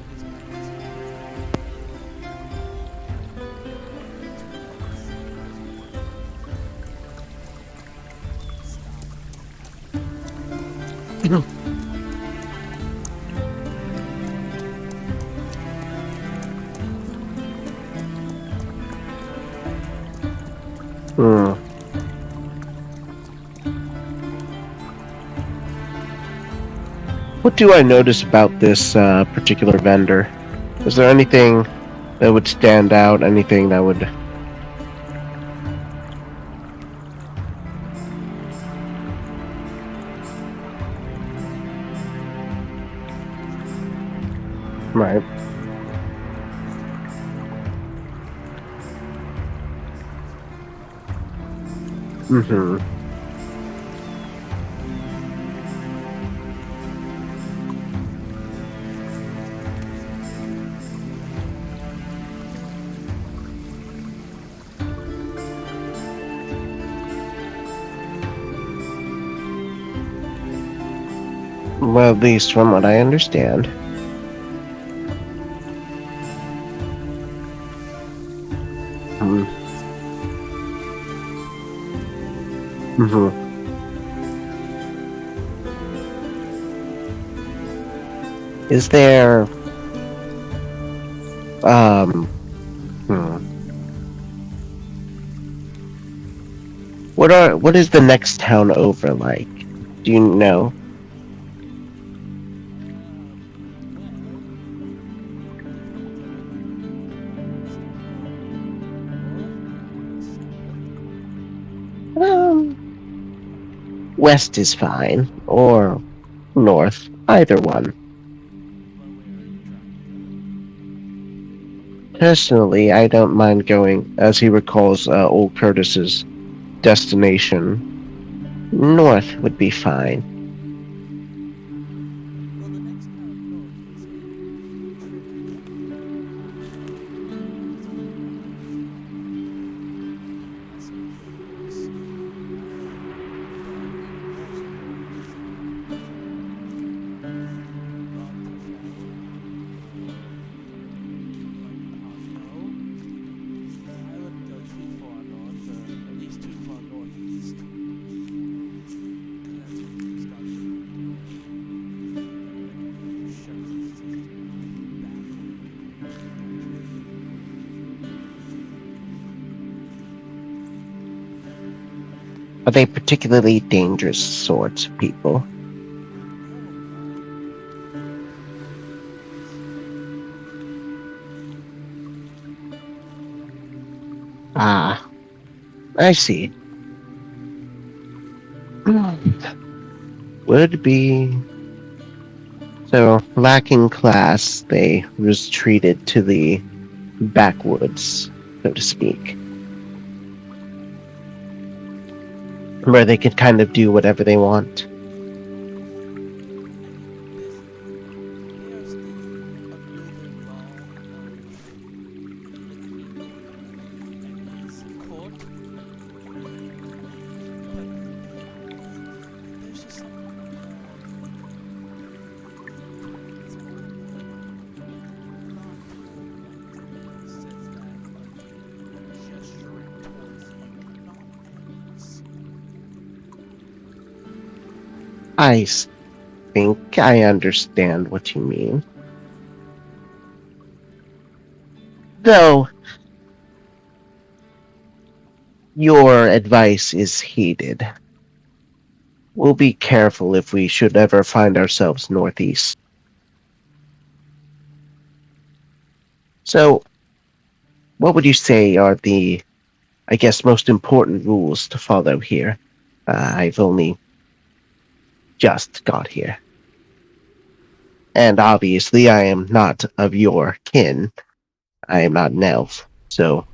to as well as stop after Hmm. What do I notice about this particular vendor? Is there anything that would stand out? Anything that would... Right. Mm-hmm. Well, at least from what I understand. Mm-hmm. Mm-hmm. Is there... Um... Hmm. What is the next town over like? Do you know? well, depends on west north or south. Um, west is fine, or north, either one. Well, where are you trying to go? Personally, I don't mind going, as he recalls old Curtis's destination. North would be fine. Well, the next town north is a tricky one. There's only one shrine, unless it fails. But most locals love to travel quite unknown. I wouldn't go too far north, or at least too far northeast, because that's when you start getting into shows backwood country. Are they particularly dangerous sorts of people? Oh, yes, Ah, I see. Would be... So, lacking class, they retreated to the backwoods, so to speak, where they could kind of do whatever they want. this they are still under the law of the king and his court, but there's just something it's more of a non-tolerant says that gesturing towards you, not enemies. I think I understand what you mean. Though your advice is heeded. We'll be careful if we should ever find ourselves northeast. So, what would you say are the, I guess, most important rules to follow here? I've only just got here. And obviously, I am not of your kin. I am not an elf, so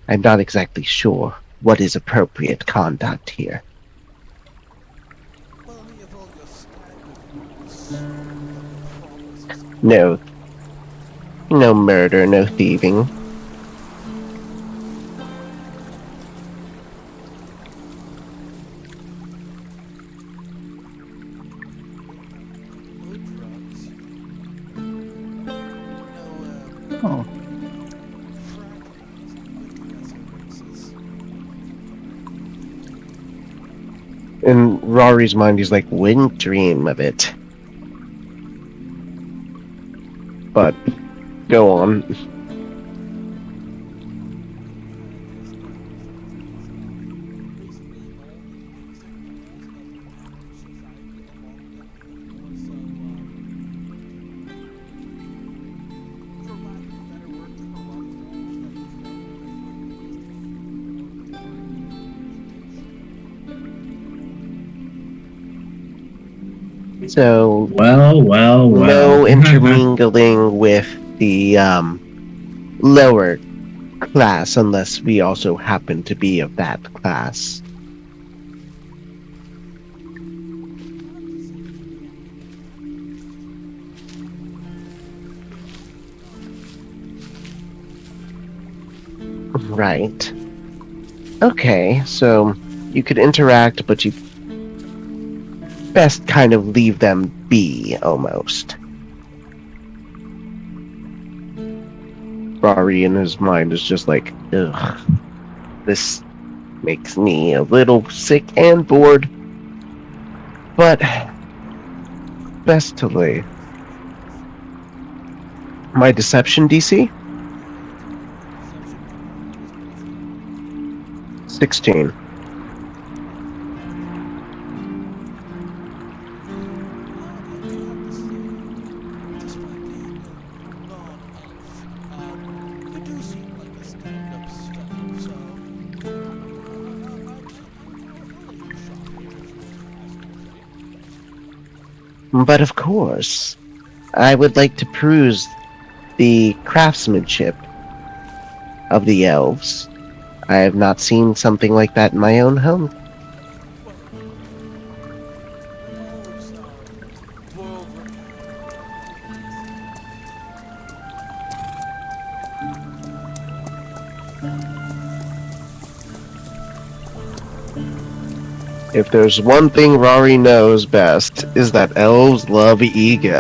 I'm not exactly sure what is appropriate conduct here. Well, we have all your standard rules. No promises of No, blood. no murder, no thieving. No drugs. No, Oh. fraternizing with lesser races. In Rari's mind, he's like, wouldn't dream of it. But go on. So no Well. intermingling with the lower class unless we also happen to be of that class. Right. Okay, so you could interact, but you best kind of leave them be almost. Rari in his mind is just like, ugh, this makes me a little sick and bored, but best to leave. My deception DC? 16. But of course, I would like to peruse the craftsmanship of the elves. I have not seen something like that in my own home. If there's one thing Rari knows best, is that elves love ego.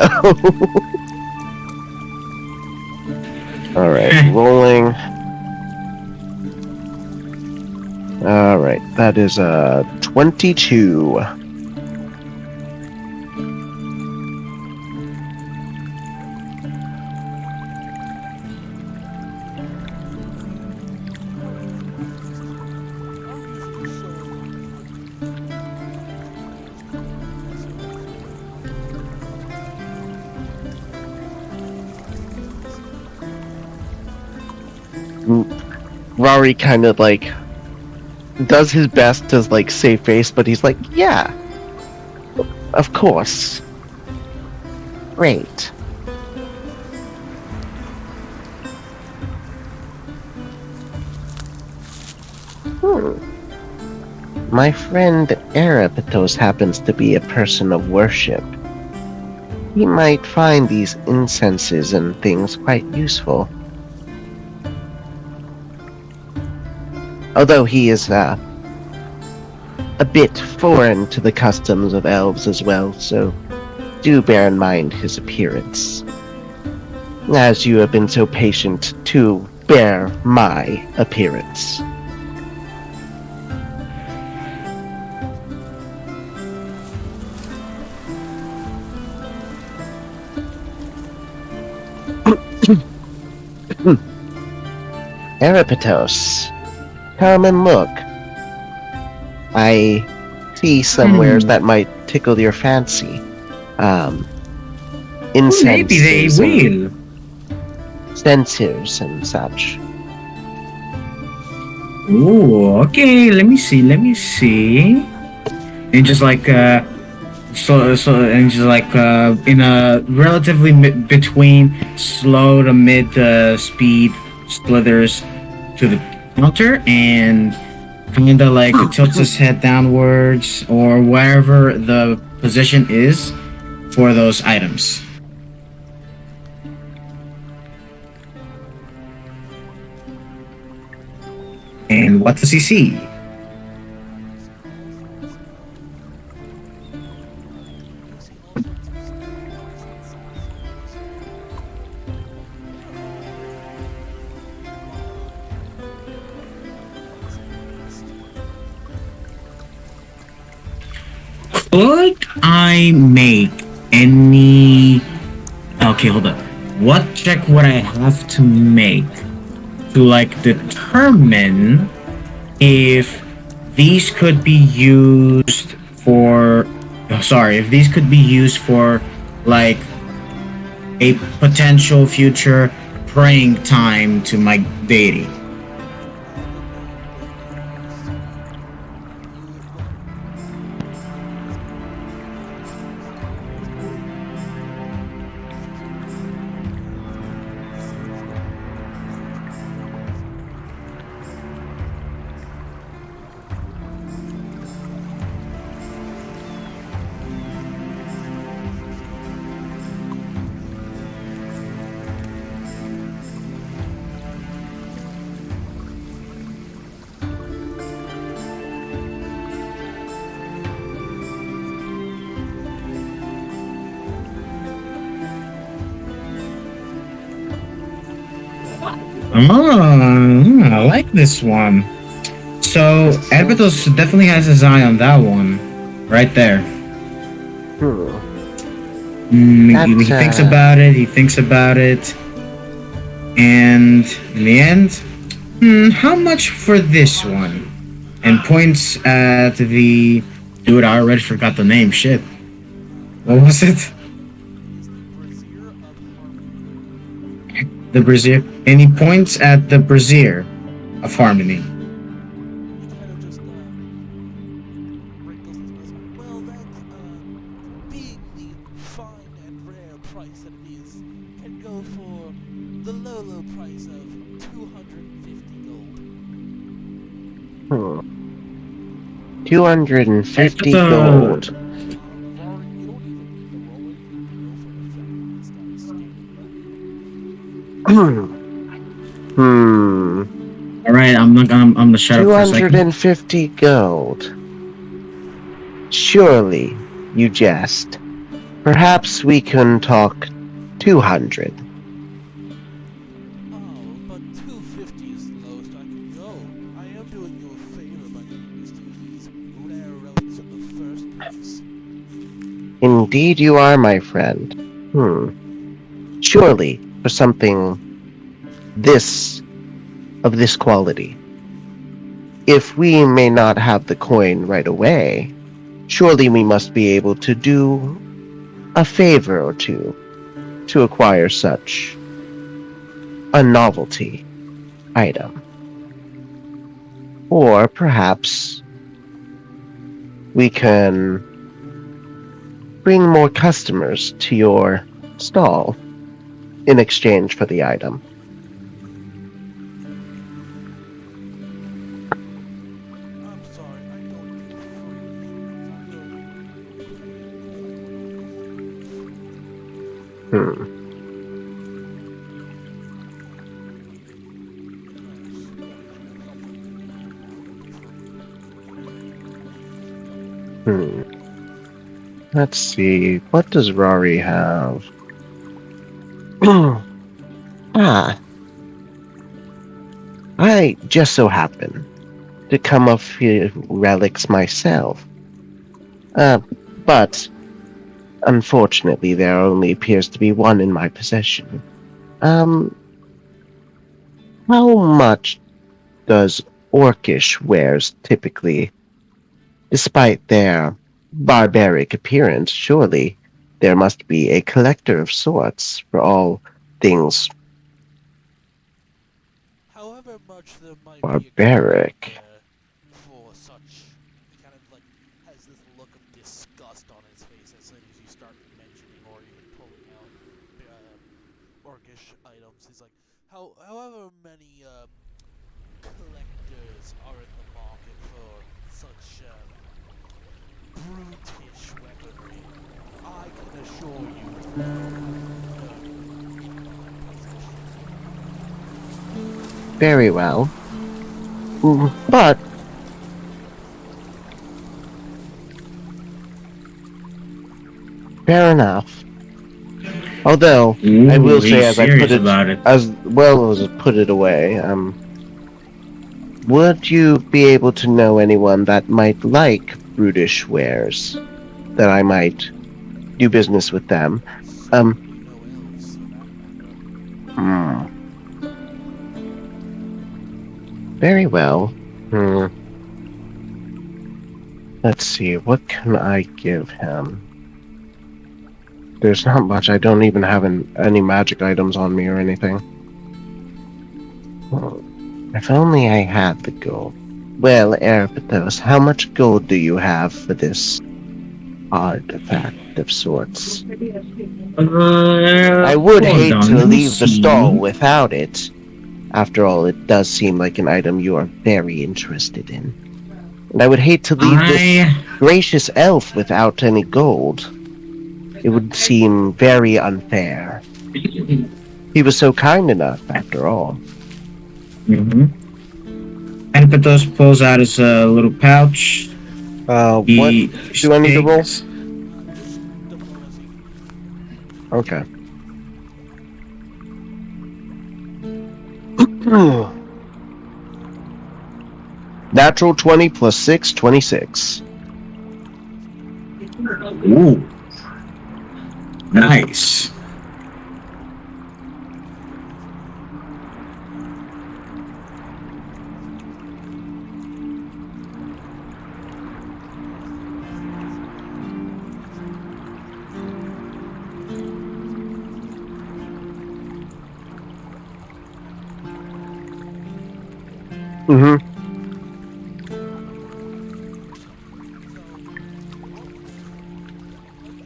Alright, rolling. Alright, that is 22. Rari kind of like does his best to like save face, but he's like, yeah, of course. Great. My friend Erpetos happens to be a person of worship. He might find these incenses and things quite useful. Although he is a bit foreign to the customs of elves as well, so do bear in mind his appearance. As you have been so patient to bear my appearance. Erpetos, come and look. I see somewheres Hmm. that might tickle your fancy. Um, Maybe they incenses and will. censers and such. Ooh, okay. Let me see. Let me see. And just like and just like in a relatively between slow to mid speed slithers to the counter and kind of like tilts his head downwards or wherever the position is for those items. And what does he see? You see all sorts of you see all sorts of cigars and saucers. They're all fine and nice at best. Could I make any? Okay, hold up. What check would I have to make to like determine if these could be used for sorry, if these could be used for like a potential future praying time to my deity? I would make a you as as I like this one. So This seems. Erpetos definitely has his eye on that one, right there. Hmm. He That, thinks about it. He thinks about it, and in the end, how much for this one? And points at the dude. I already forgot the name. Shit. What was it? it is the brazier of harmony. The brazier. And he points at the brazier of harmony. He kind of just wrinkles his nose. Well, that being the fine and rare price that it is, can go for the low price of 250 gold. hmm. 250 The gold. Rari, you don't even need to roll it. You can know for a fact that this guy is scamming you. Hmm. all right. I'm not. I'm gonna shut up for a second. 250 gold. Surely, you jest. Perhaps we can talk 200. Oh, but 250 is the lowest I can go. I am doing you a favor by giving you these rare relics in the first place. Indeed, you are, my friend. Hmm. Surely, for something this of this quality. If we may not have the coin right away, surely we must be able to do a favor or two to acquire such a novelty item. Or perhaps we can bring more customers to your stall in exchange for the item. I'm sorry, I don't do free things. I'm going to pay in gold. Hmm. Unless you guys have something you Hmm. Let's see. What does Rari have? Ah, I just so happen to come up here relics myself. Uh, but unfortunately, there only appears to be one in my possession. Um, How much does orcish wares typically, despite their barbaric appearance? Surely there must be a collector of sorts for all things However much there might be a barbaric. collector for such, he kind of like has this look of disgust on his face as soon as you start mentioning or even pulling out orcish items. He's like, however many collectors are in the market for such brutish weaponry, I can assure you there are no in my possession. Very well. But fair enough. Although I will Ooh, say, he's serious about it. as well as I put it away, would you be able to know anyone that might like brutish wares that I might do business with them? Um, Certainly no elves, for that matter. hmm, very well. Hmm, let's see, what can I give him? There's not much. I don't even have any magic items on me or anything. Hmm, if only I had the gold. Well, Erpetos, how much gold do you have for this artifact of sorts? I would Hold hate on, to let me leave the stall see. without it. After all, it does seem like an item you are very interested in. And I would hate to leave this I. gracious elf without any gold. It would seem very unfair. He was so kind enough, after all. Mm-hmm. Erpetos pulls out his little pouch. What He do I need to roll? shakes. Just diplomacy. Okay. Natural 20 plus 6, 26. Ooh, nice. Mm-hmm. So, what would let me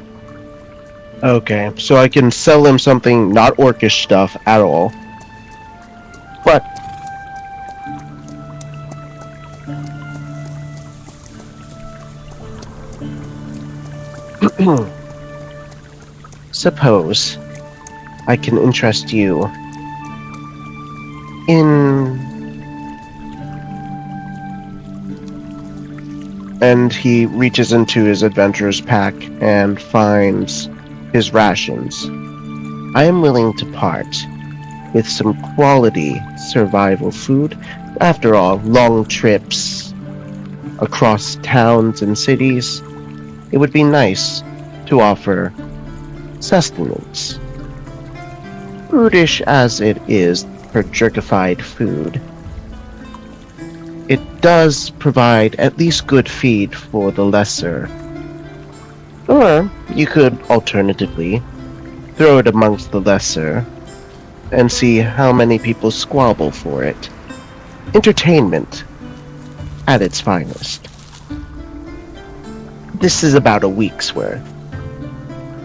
take a look. Okay, so I can sell him something not orcish stuff at all. But suppose I can interest you in. And he reaches into his adventurer's pack and finds his rations. I am willing to part with some quality survival food. After all, long trips across towns and cities, it would be nice to offer sustenance. Brutish as it is for jerkified food, it does provide at least good feed for the lesser. Or you could alternatively throw it amongst the lesser and see how many people squabble for it. Entertainment at its finest. This is about a week's worth.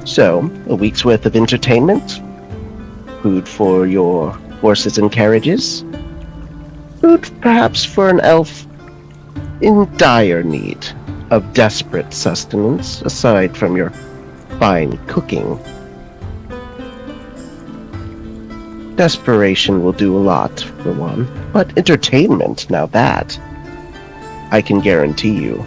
So, a week's worth of entertainment, food for your horses and carriages, food perhaps for an elf in dire need of desperate sustenance aside from your fine cooking. Desperation will do a lot, for one, but entertainment, now that, I can guarantee you.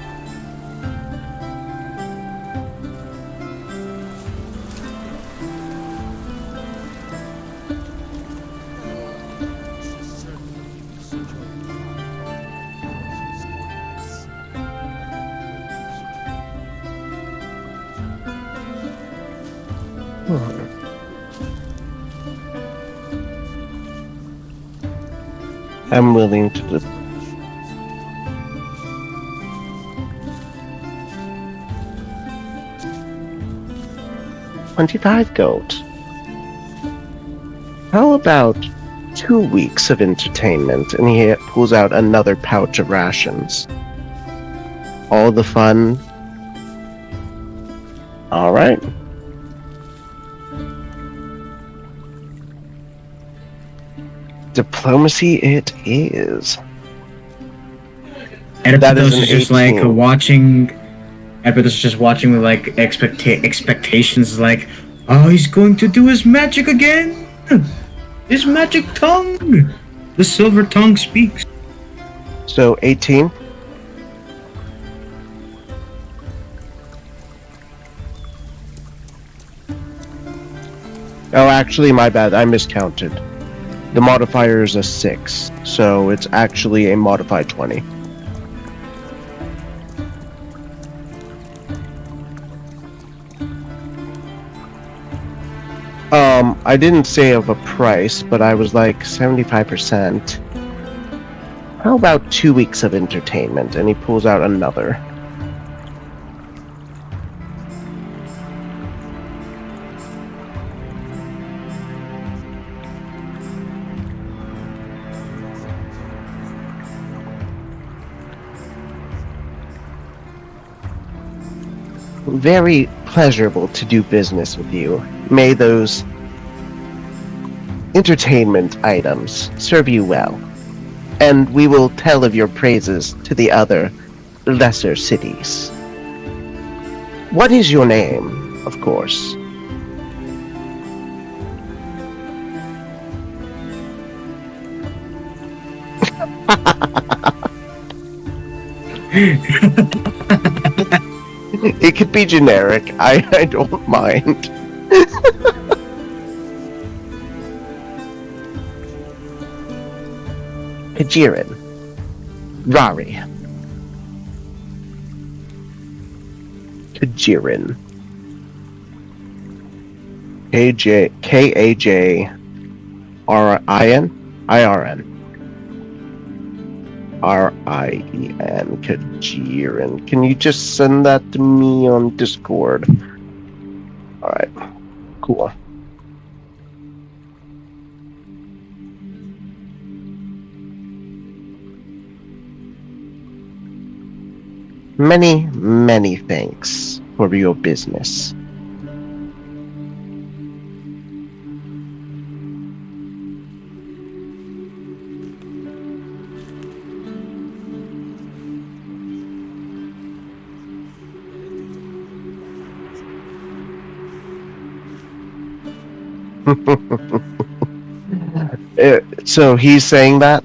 Well, this is certainly such a You I'm have willing to those do rations. 25 gold. How about 2 weeks of entertainment? And he pulls out another pouch of rations. All the fun. All right. Diplomacy it is. That is Erpetos an is just like 18. watching. Erpetos is just watching with like expectations, like, oh, he's going to do his magic again. His magic tongue. The silver tongue speaks. So 18. Oh, actually, my bad. I miscounted. The modifier is a 6, so it's actually a modified 20. I didn't say of a price, but I was like 75%. How about 2 weeks of entertainment? And he pulls out another. Very pleasurable to do business with you. May those entertainment items serve you well, and we will tell of your praises to the other lesser cities. What is your name, of course? It could be generic. I don't mind. Kajirin. Rari. Kajirin. Kajrin. Rien. Kajirin. Can you just send that to me on Discord? Alright. Cool. Many, many thanks for your business. So he's saying that?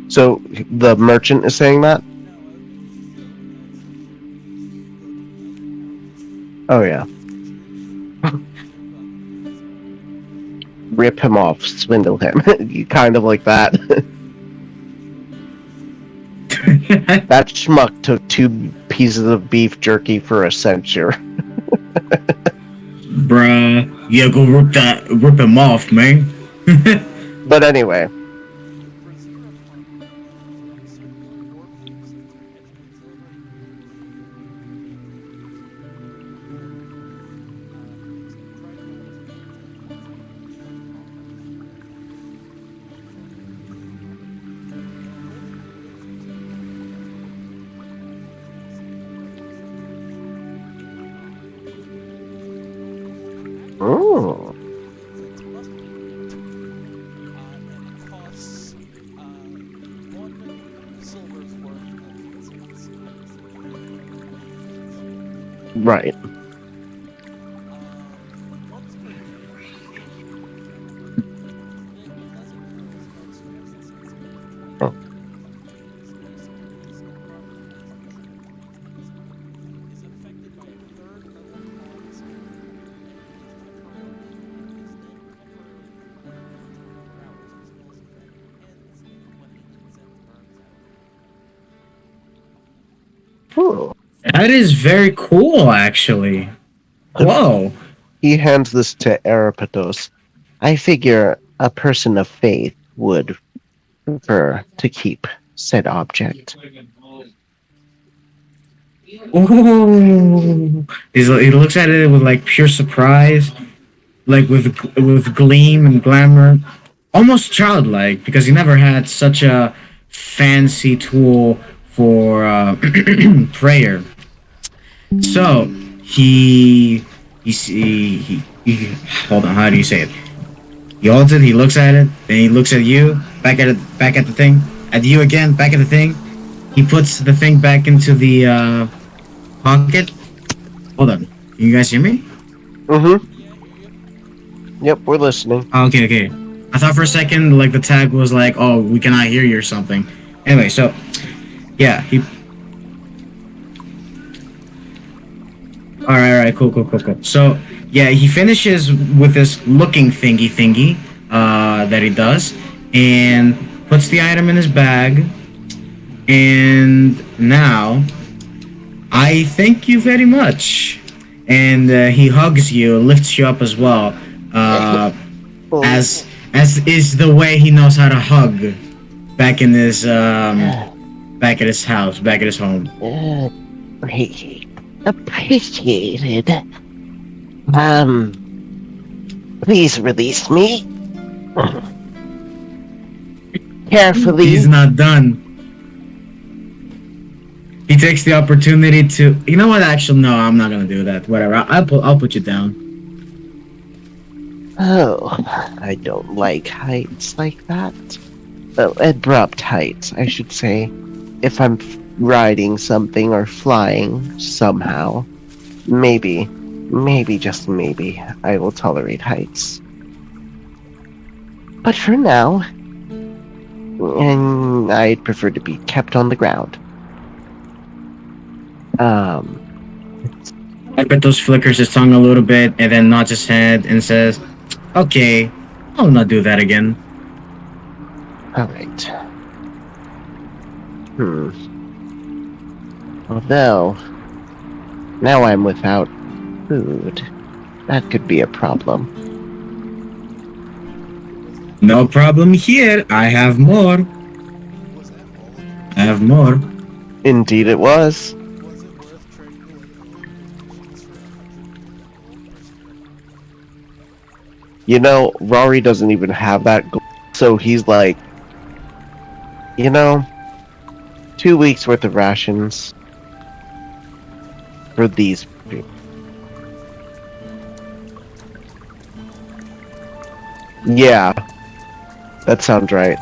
So the merchant is saying that? Oh yeah. Rip him off, swindle him. Kind of like that. That schmuck took 2 pieces of beef jerky for a censure. Bruh, yeah, go rip him off, man. But anyway, oh, right. Oh. Oh. That is very cool, actually. Whoa. He hands this to Erpetos. I figure a person of faith would prefer to keep said object. Ooh. He looks at it with like pure surprise, like with gleam and glamour, almost childlike because he never had such a fancy tool for prayer. So he hold on. How do you say it? He holds it. He looks at it. Then he looks at you. Back at it. Back at the thing. At you again. Back at the thing. He puts the thing back into the pocket. Hold on. Can you guys hear me? Mm-hmm. Yeah, I hear you. Yep, we're listening. Oh, okay, okay. I thought for a second like the tag was like, oh, we cannot hear you or something. Anyway, so yeah, he. All right, cool. So yeah, he finishes with this looking thingy that he does, and puts the item in his bag. And now, I thank you very much. And he hugs you, lifts you up as well. As is the way he knows how to hug back in his back at his house, back at his home. Appreciated. Please release me. Carefully. He's not done. He takes the opportunity to. You know what? Actually, no. I'm not gonna do that. Whatever. I'll put you down. Oh, I don't like heights like that. Abrupt heights, I should say. If I'm riding something or flying somehow, maybe, just maybe, I will tolerate heights. But for now, I'd prefer to be kept on the ground. Erpetos flickers his tongue a little bit and then nods his head and says, "Okay, I'll not do that again." Alright. Although, now I'm without food. That could be a problem. No problem here. I have more. Was that all of it? I have more. Indeed it was. Was it worth trading away all your possessions for 100 gold? You know, Rari doesn't even have that goal, so he's like, 2 weeks worth of rations for these people. Yeah, that sounds right.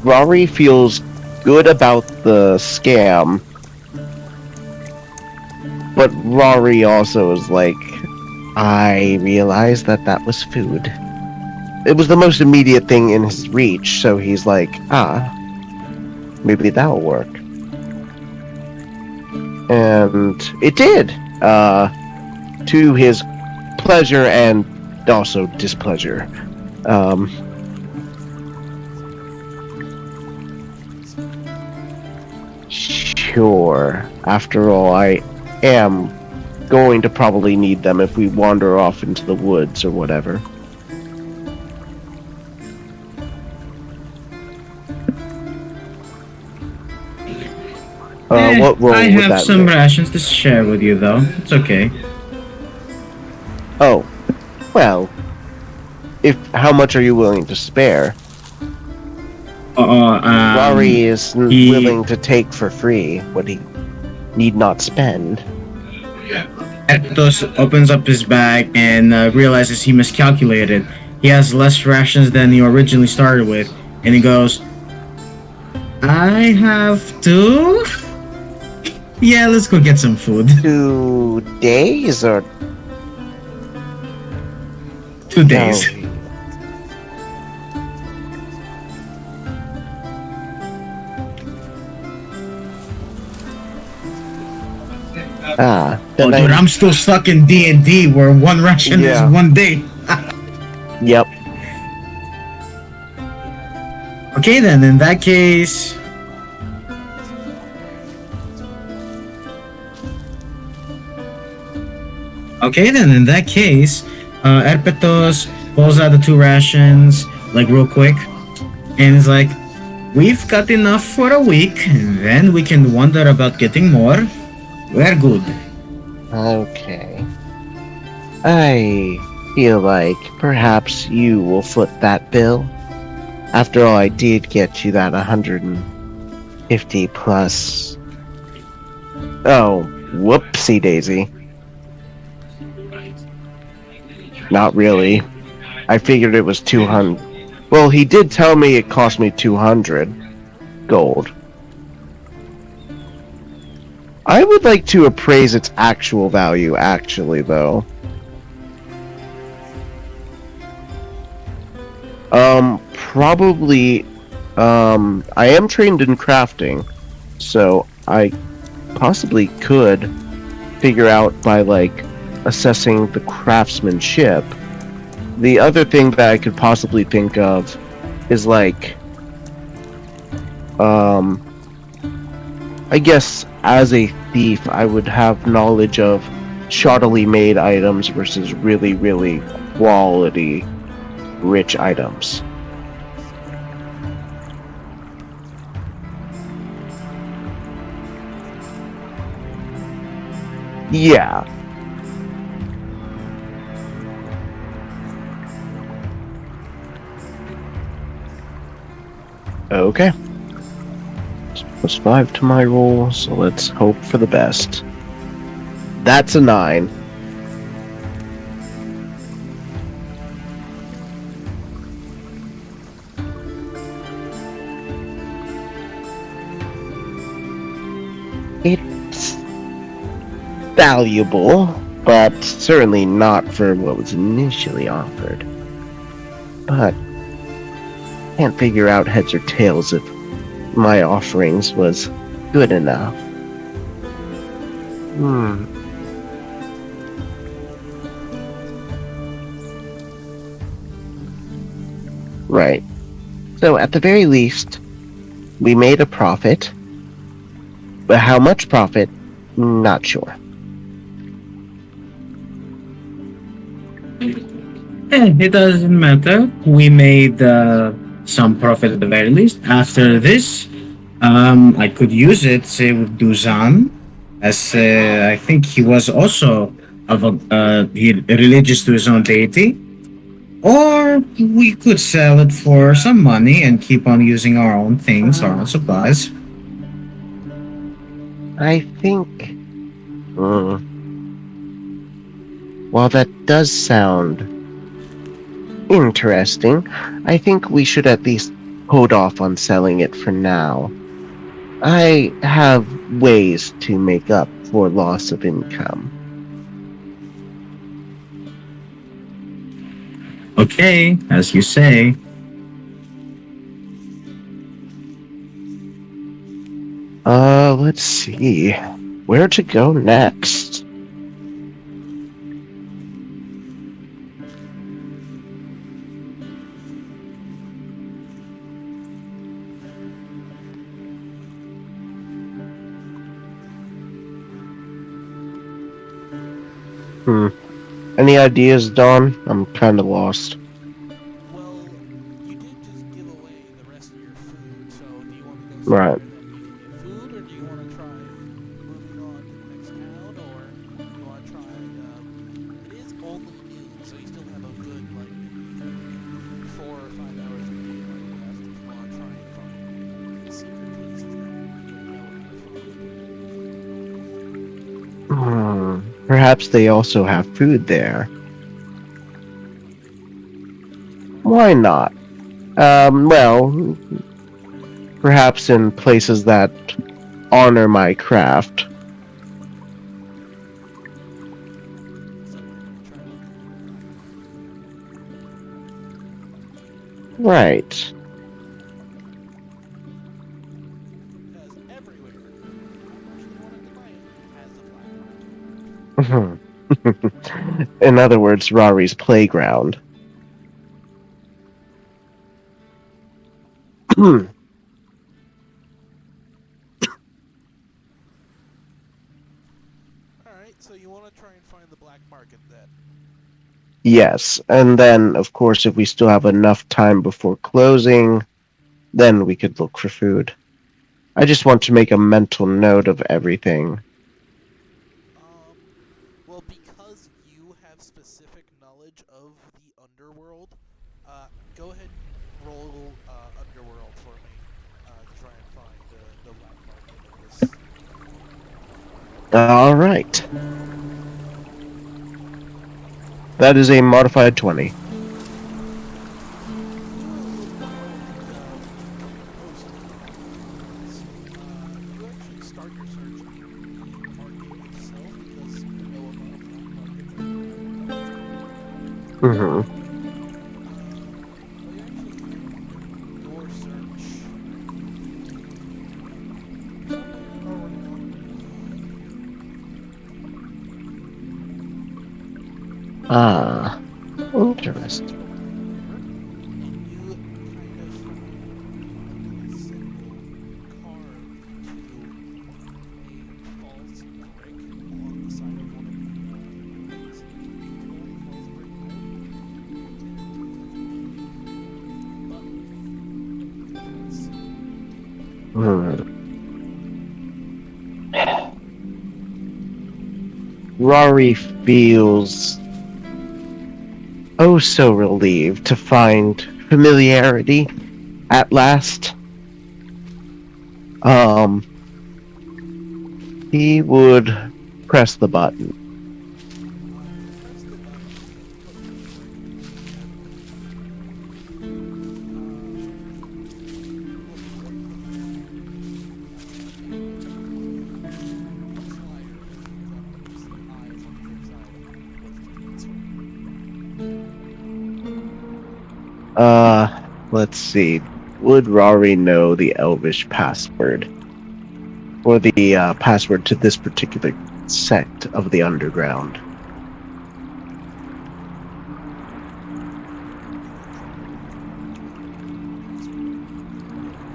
Rari feels good about the scam, but Rari also is like, I realized that was food. It was the most immediate thing in his reach, so he's like, maybe that'll work. And it did, to his pleasure and also displeasure. Sure. After all, I am going to probably need them if we wander off into the woods or whatever. What role I would have that some make? rations to share with you, though. It's okay. Oh, well, how much are you willing to spare? Rari is willing to take for free what he need not spend. Erpetos opens up his bag and realizes he miscalculated. He has less rations than he originally started with, and he goes, "I have two? Yeah, let's go get some food." 2 days or 2 days. Oh, Oh, dude, I'm still stuck in D&D where one ration is 1 day. Yep. Okay, then, in that case, Okay, then in that case, Erpetos pulls out the two rations, like real quick, and is like, "We've got enough for a week, and then we can wonder about getting more. We're good." Okay. I feel like perhaps you will foot that bill. After all, I did get you that 150 plus. Oh, whoopsie daisy. Not really. I figured it was 200. Well, he did tell me it cost me 200 gold. I would like to appraise its actual value, actually, though. Probably, I am trained in crafting, so I possibly could figure out by, like, assessing the craftsmanship. The other thing that I could possibly think of is, like, um, I guess as a thief, I would have knowledge of shoddily made items versus really, really quality rich items. Yeah. Okay. +5 to my roll, so let's hope for the best. That's a 9. It's valuable, but certainly not for what was initially offered. But can't figure out heads or tails if my offerings was good enough. Hmm. Right. So at the very least, we made a profit, but how much profit? Not sure. It doesn't matter. We made some profit at the very least. After this, I could use it, say, with Duzan, as I think he was also religious to his own deity. Or we could sell it for some money and keep on using our own things, our own supplies. I think. Hmm, while that does sound interesting, I think we should at least hold off on selling it for now. I have ways to make up for loss of income. Okay, as you say. Let's see. Where to go next? Hmm. Any ideas, Don? I'm kind of lost. Well, you did just give away the rest of your food, so do you want to go Right. straight up eating your food, or do you want to try moving on to the next town, or do you want to try? It is only noon, so you still have a good like maybe 4 or 5 hours of daylight left. If you want to try and find the secret places that you know how to find. Perhaps they also have food there. Why not? Well, perhaps in places that honor my craft. So you're gonna try looking around, Right. because everywhere where you actually wanted to buy it has the black market. In other words, Rari's playground. All right. Alright, so you want to try and find the black market then? Yes, and then, of course, if we still have enough time before closing, then we could look for food. I just want to make a mental note of everything. Um, well, because you have specific knowledge of the underworld, go ahead and roll underworld for me to try and find the black market of this. All right. That is a modified 20. You look around most of the underworlds. You actually start your search in the market itself because you know about a black market that you haven't been to. Mm-hmm. Well, you actually end your search. Well, no, you're already on the. Ah, You start interesting. going here, and you kind of find a little symbol carved into a false brick along the side of one of the buildings. You pull the false brick out, and it reveals a button that you can press. Hmm. Rari feels oh so relieved to find familiarity at last. Um, he would press the button. You press the button and put the brick in, um, well, you put the brick in the plier that turns on when you see eyes on the inside. What did you answer? Let's see. Would Rari know the Elvish password? Or the password to this particular sect of the underground? You can try a common password.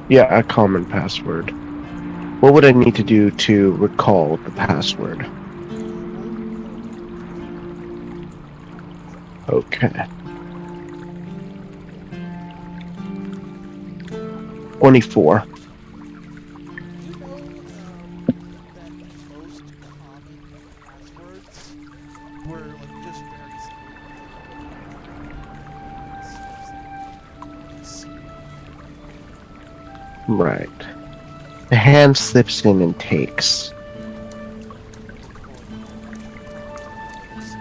Yeah, a common password. What would I need to do to recall the password? Roll recall for me. Okay. 24. You know that the most common passwords were like just very simple ones, like you would have the hand slips in and see. Right. The hand slips in and takes. Well, you know, actually, takes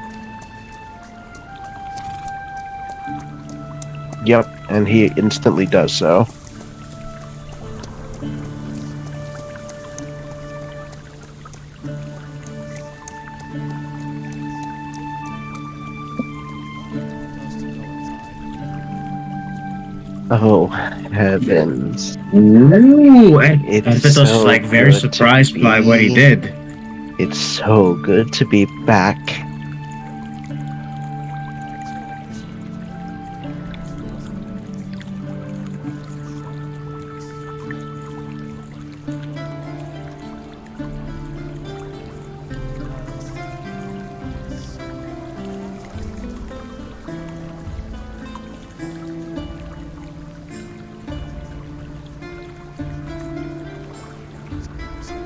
Yep, and he instantly does so. Erpetos to go inside. Oh, heavens. Ooh, It's Erpetos is so like very good to surprised by what he be. did. It's so good to be back. So on this one, if all you roll is wisdom, you can show me once that you remember the underworld. So he's gonna say,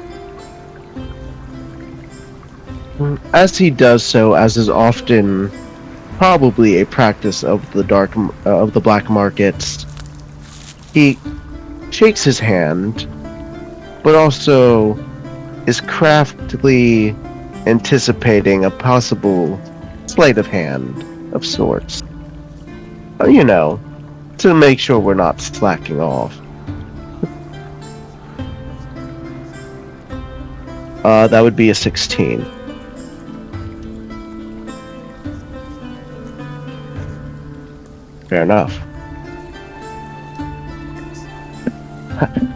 As he does so, as is often probably a practice of the of the black markets, he shakes his hand, but also is craftily anticipating a possible sleight of hand of sorts. You know, to make sure we're not slacking off. what's your wisdom DC? That would be a 16. That's a decent enough. Fair enough. Nice.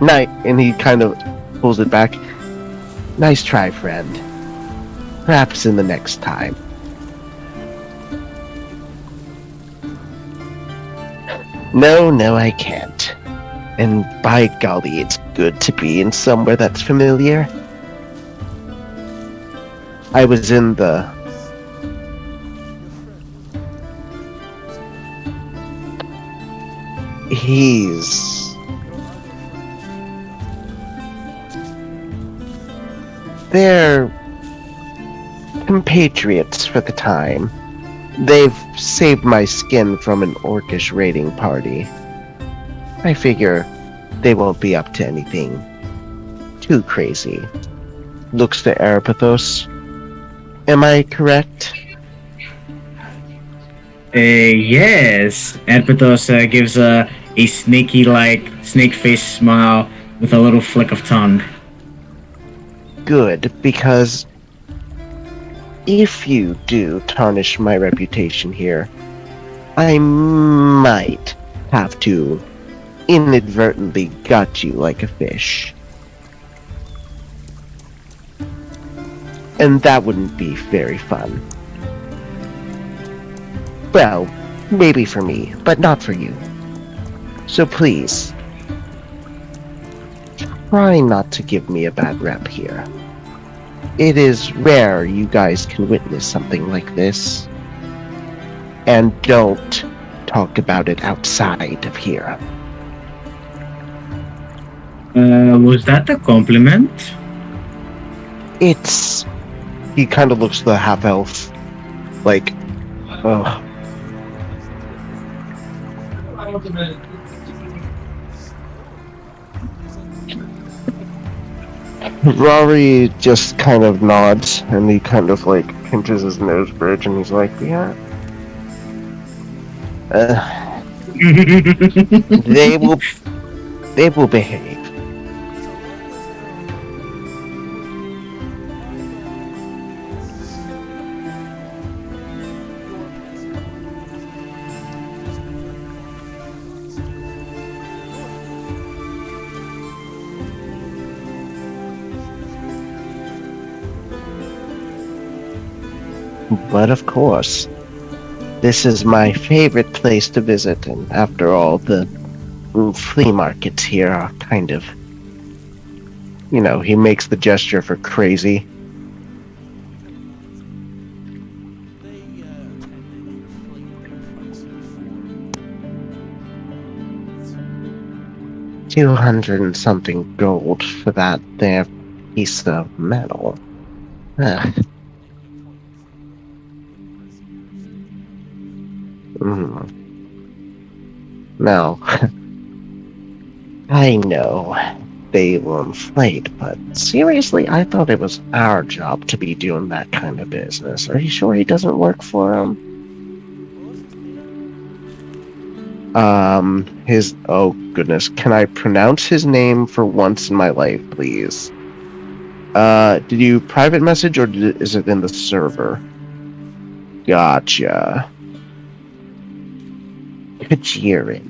Night, and he kind of pulls it back. Nice try, friend. Perhaps in the next time. Can you try? No, no, I can't. And by golly, it's good to be in somewhere that's familiar. I was in the. Your friend was on He's. your other friend They're compatriots for the time. They've saved my skin from an orcish raiding party. I figure they won't be up to anything too crazy. Looks to Erpetos. Am I correct? Yes. Erpetos gives a snaky like snake face smile with a little flick of tongue. Good, because if you do tarnish my reputation here, I might have to inadvertently gut you like a fish. And that wouldn't be very fun. Well, maybe for me, but not for you. So please, try not to give me a bad rep here. It is rare you guys can witness something like this. And don't talk about it outside of here. Was that a compliment? It's. He kind of looks to the half elf, like, oh. Rari just kind of nods and he kind of like pinches his nose bridge and he's like, yeah. They will. They will behave. But of course, this is my favorite place to visit, and after all, the flea markets here are kind of. He makes the gesture for crazy. they tend to inflate their prices for 200 and something gold for that there piece of metal. Ugh. Now, I know they will inflate, but seriously, I thought it was our job to be doing that kind of business. Are you sure he doesn't work for him? His. Oh, goodness. Can I pronounce his name for once in my life, please? Did you private message or is it in the server? Gotcha. Kajirin.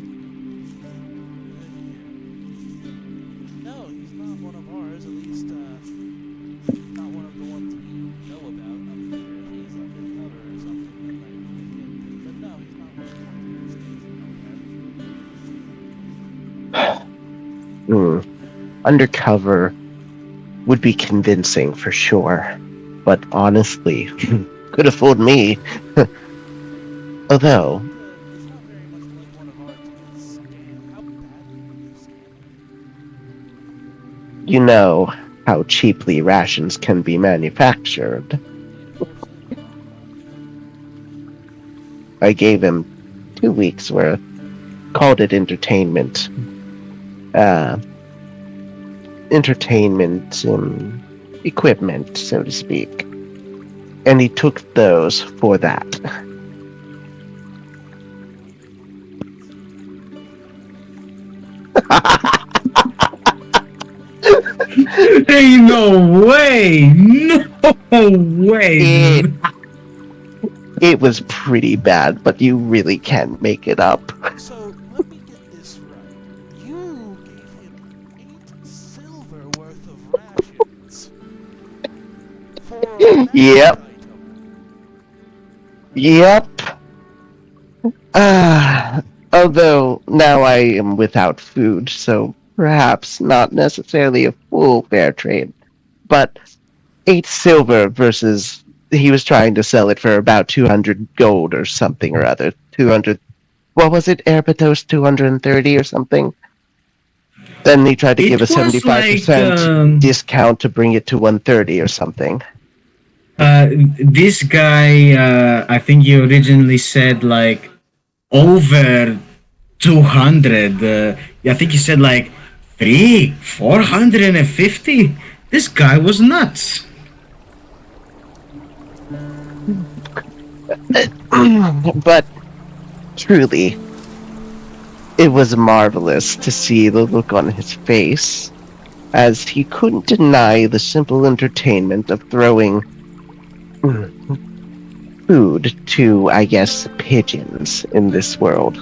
No, he's not one of ours. At least, not one of the ones we know about up here. He's undercover or something that might look into. But no, he's not one of the ones who stays Undercover would be convincing for sure. But honestly, could have fooled me. Although, it's not very much like one of ours to get scammed. How badly were you scammed? you know how cheaply rations can be manufactured. I gave him 2 weeks worth, called it entertainment. Entertainment equipment, so to speak. And he took those for that. Ain't no way! No way! It was pretty bad, but you really can't make it up. So, let me get this right. You gave him 8 silver worth of rations for a magic Yep. item. Yep. Although now I am without food, so perhaps not necessarily a full fair trade, but 8 silver versus he was trying to sell it for about 200 gold or something or other. 200. What was it? Erpetos 230 or something? Then he tried to give a It was like 75% discount to bring it to 130 or something. this guy. I think he originally said like over 200. I think he said like 450. This guy was nuts. But truly, it was marvelous to see the look on his face, as he couldn't deny the simple entertainment of throwing food to, I guess, pigeons in this world,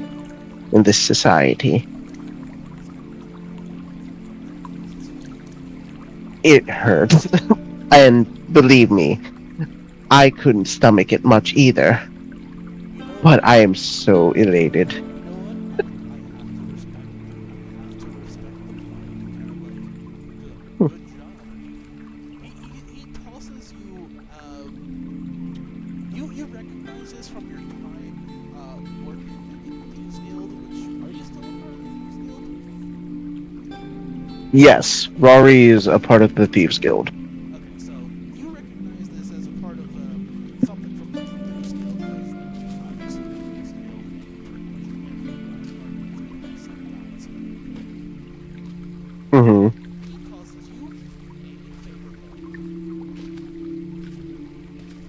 in this society. It hurt. And believe me, I couldn't stomach it much either. You know But what? I am so elated. You know what? I have to respect the man. I have to respect the man. Like, good job. He tosses you. You recognize this from your time working in the Thieves Guild. Which are you still a part of the Thieves Guild? Yes, Rari is a part of the Thieves Guild. Okay, so you recognize this as a part of something from the Thieves Guild, because obviously the Thieves Guild, pretty much everybody sometimes. Hmm. He tosses you a favor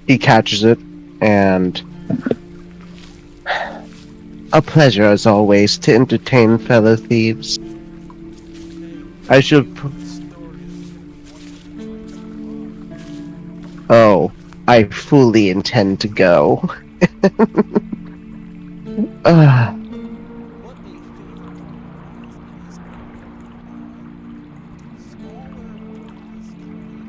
He catches it, and a pleasure as always to entertain fellow thieves. Okay, I tell should. you the story of who's gonna be one of the patrons of the bar. Oh, I fully intend to go. Ah, What a favor is smaller organized crime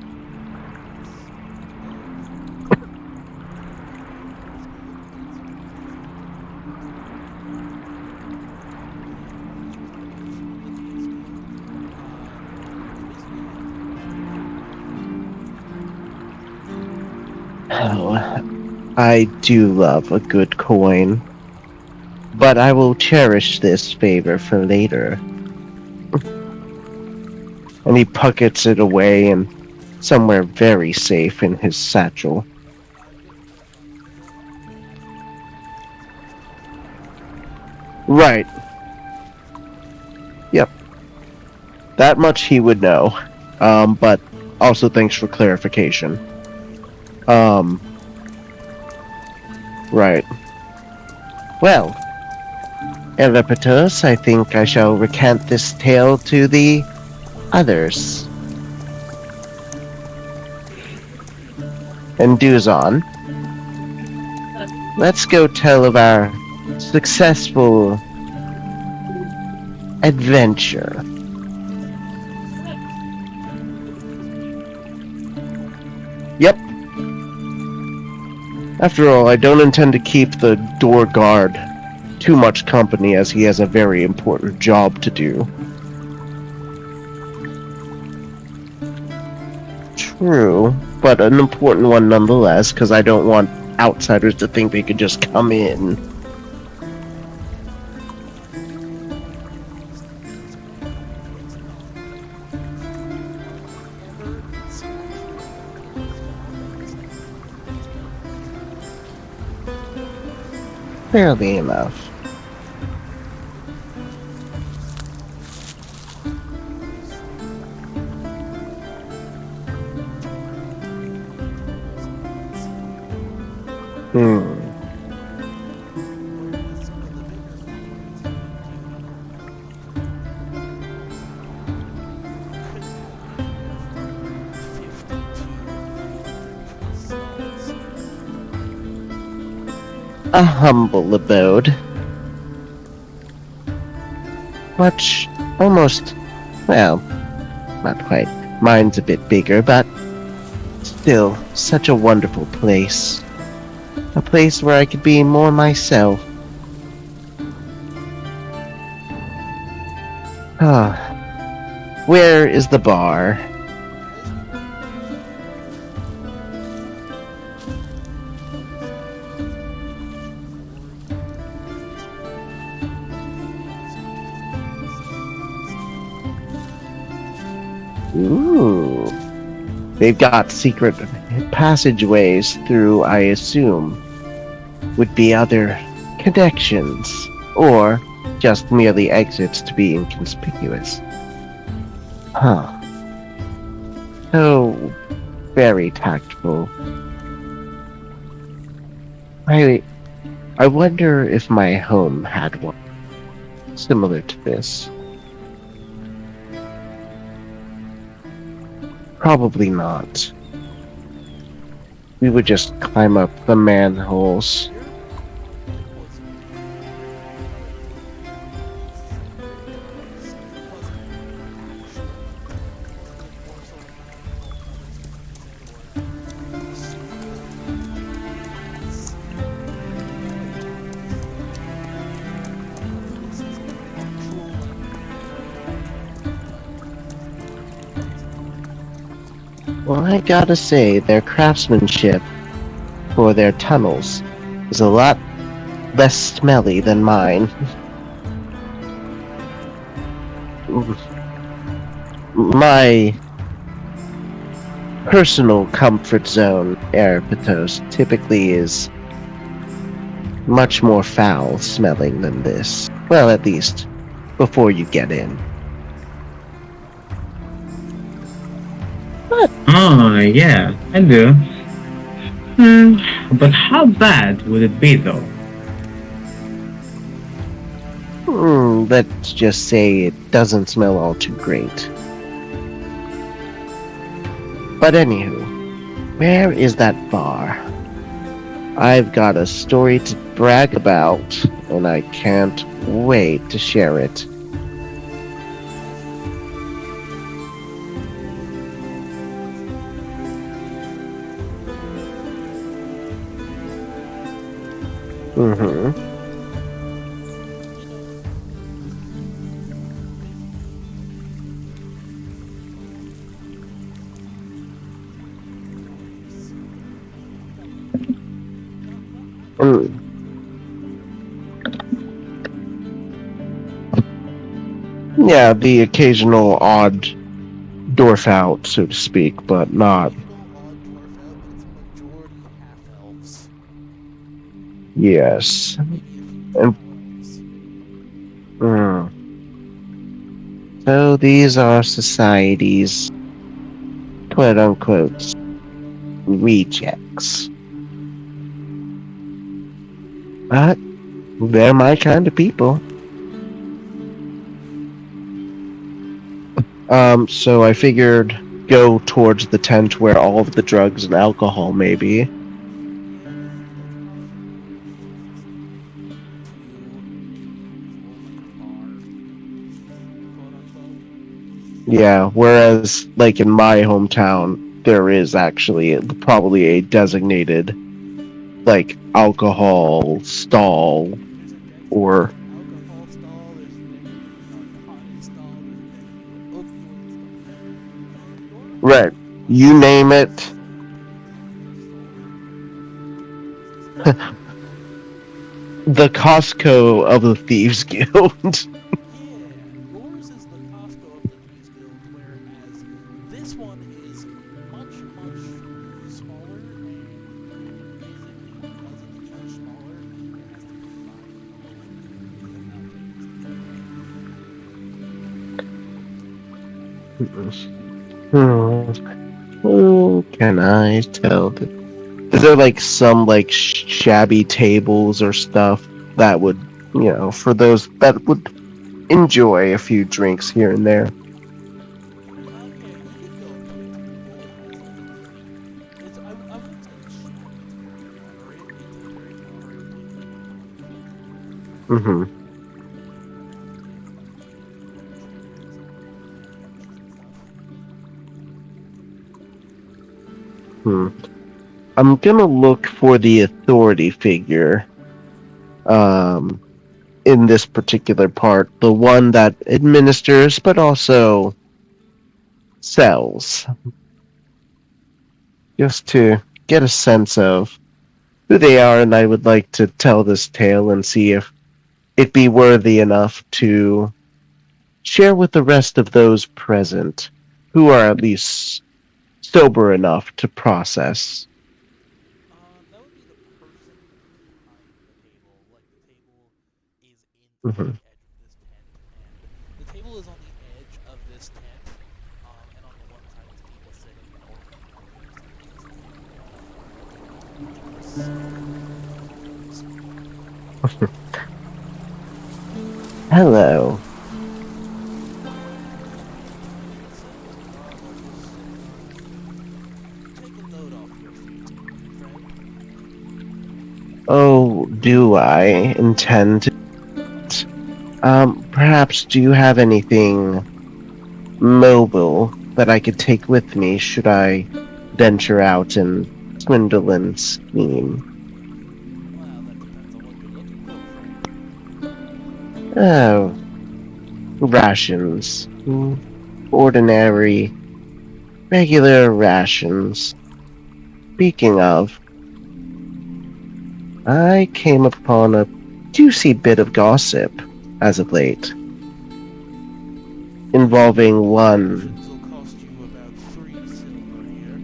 oh, I do love a good coin, but I will cherish this favor for later. And he pockets it away and somewhere very safe in his satchel. Right. Yep. That much he would know. But also thanks for clarification. Um, right. Well, Erpetos, I think I shall recant this tale to the others. And Duzon, let's go tell of our successful adventure. Yep. After all, I don't intend to keep the door guard too much company, as he has a very important job to do. True, but an important one nonetheless, because I don't want outsiders to think they could just come in. Fairly enough. Hmm. A humble abode. Much, almost, well, not quite. Mine's a bit bigger, but still, such a wonderful place. A place where I could be more myself. Ah, where is the bar? Ooh. They've got secret passageways through, I assume, would be other connections, or just merely exits to be inconspicuous. Huh. So very tactful. I I wonder if my home had one similar to this. Probably not. We would just climb up the manholes. Here, it was Well, I gotta say, their craftsmanship for their tunnels is a lot less smelly than mine. My personal comfort zone, Erpetos, typically is much more foul smelling than this. Well, at least before you get in. Oh, yeah, I do. But how bad would it be though? Let's just say it doesn't smell all too great. But anywho, where is that bar? I've got a story to brag about, and I can't wait to share it. Mm-hmm. Mm. Yeah, the occasional odd dwarf out, so to speak, but not. Yes. And mm. So these are society's quote unquote rejects. But they're my kind of people. So I figured go towards the tent where all of the drugs and alcohol may be. Yeah, whereas like in my hometown, there is actually probably a designated like alcohol stall or right, you name it. The Costco of the Thieves Guild. Yours is the Costco of the Thieves Guild, whereas this one is much, much smaller, and because it's much smaller, it has to Who can I tell? Is there like some like shabby tables or stuff that would, for those that would enjoy a few drinks here and there? I wouldn't say it's shabby, it's very moderate. Mm-hmm. Hmm. I'm gonna look for the authority figure. Um, in this particular part, the one that administers but also sells, just to get a sense of who they are, and I would like to tell this tale and see if it be worthy enough to share with the rest of those present. who are at least sober enough to process. That would be the person behind the table. Like the table is in Mhm. the edge of this tent, and the table is on the edge of this tent. And on the one side is people sitting, or on the other side is just silent individuals. Hello. So, I'll just take a load off your feet, friend. Oh, do I intend to? Perhaps do you have anything mobile that I could take with me should I venture out and swindle and scheme? Well, that depends on what you're looking for, friend. Oh, rations. Ordinary, regular rations. Speaking of, I came upon a juicy bit of gossip as of late, involving one Rations will cost you about 3 silver here.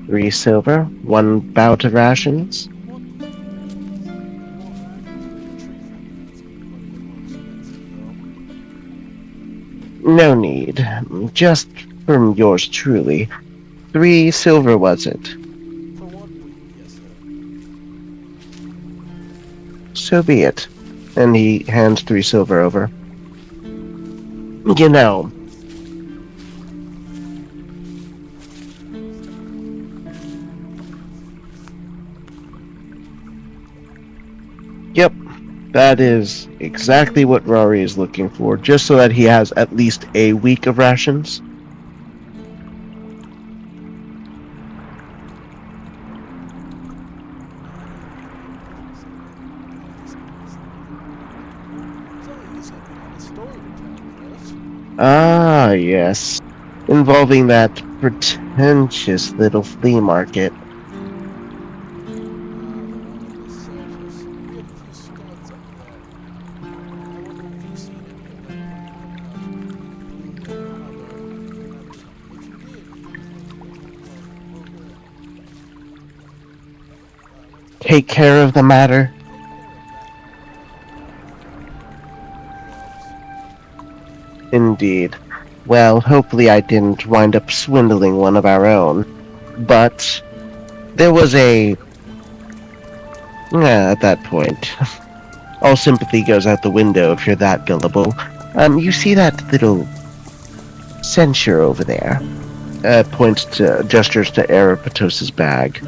3 silver, one bout of rations. One, yes. One particular tree fruit needs to be quite a bit more expensive, though. No need. Just from yours truly. 3 silver was it? For one week, yes, sir. So be it. And he hands 3 silver over. You know, yep, that is exactly what Rari is looking for, just so that he has at least a week of rations. I don't think so. I'll just smile slightly. So, you said you had a story to tell me, yes? Ah, yes. Involving that pretentious little flea market. The one on the surface. We have a few studs up there. I wonder if you've seen any of them coming out in blue and other. If you did, please let me know. Let's Take care of the matter. take care of that matter. I'll do our jobs. Indeed. Well, hopefully I didn't wind up swindling one of our own. But there was a. At that point, all sympathy goes out the window if you're that gullible. You see that little censure over there? Gestures to Erpetos' bag.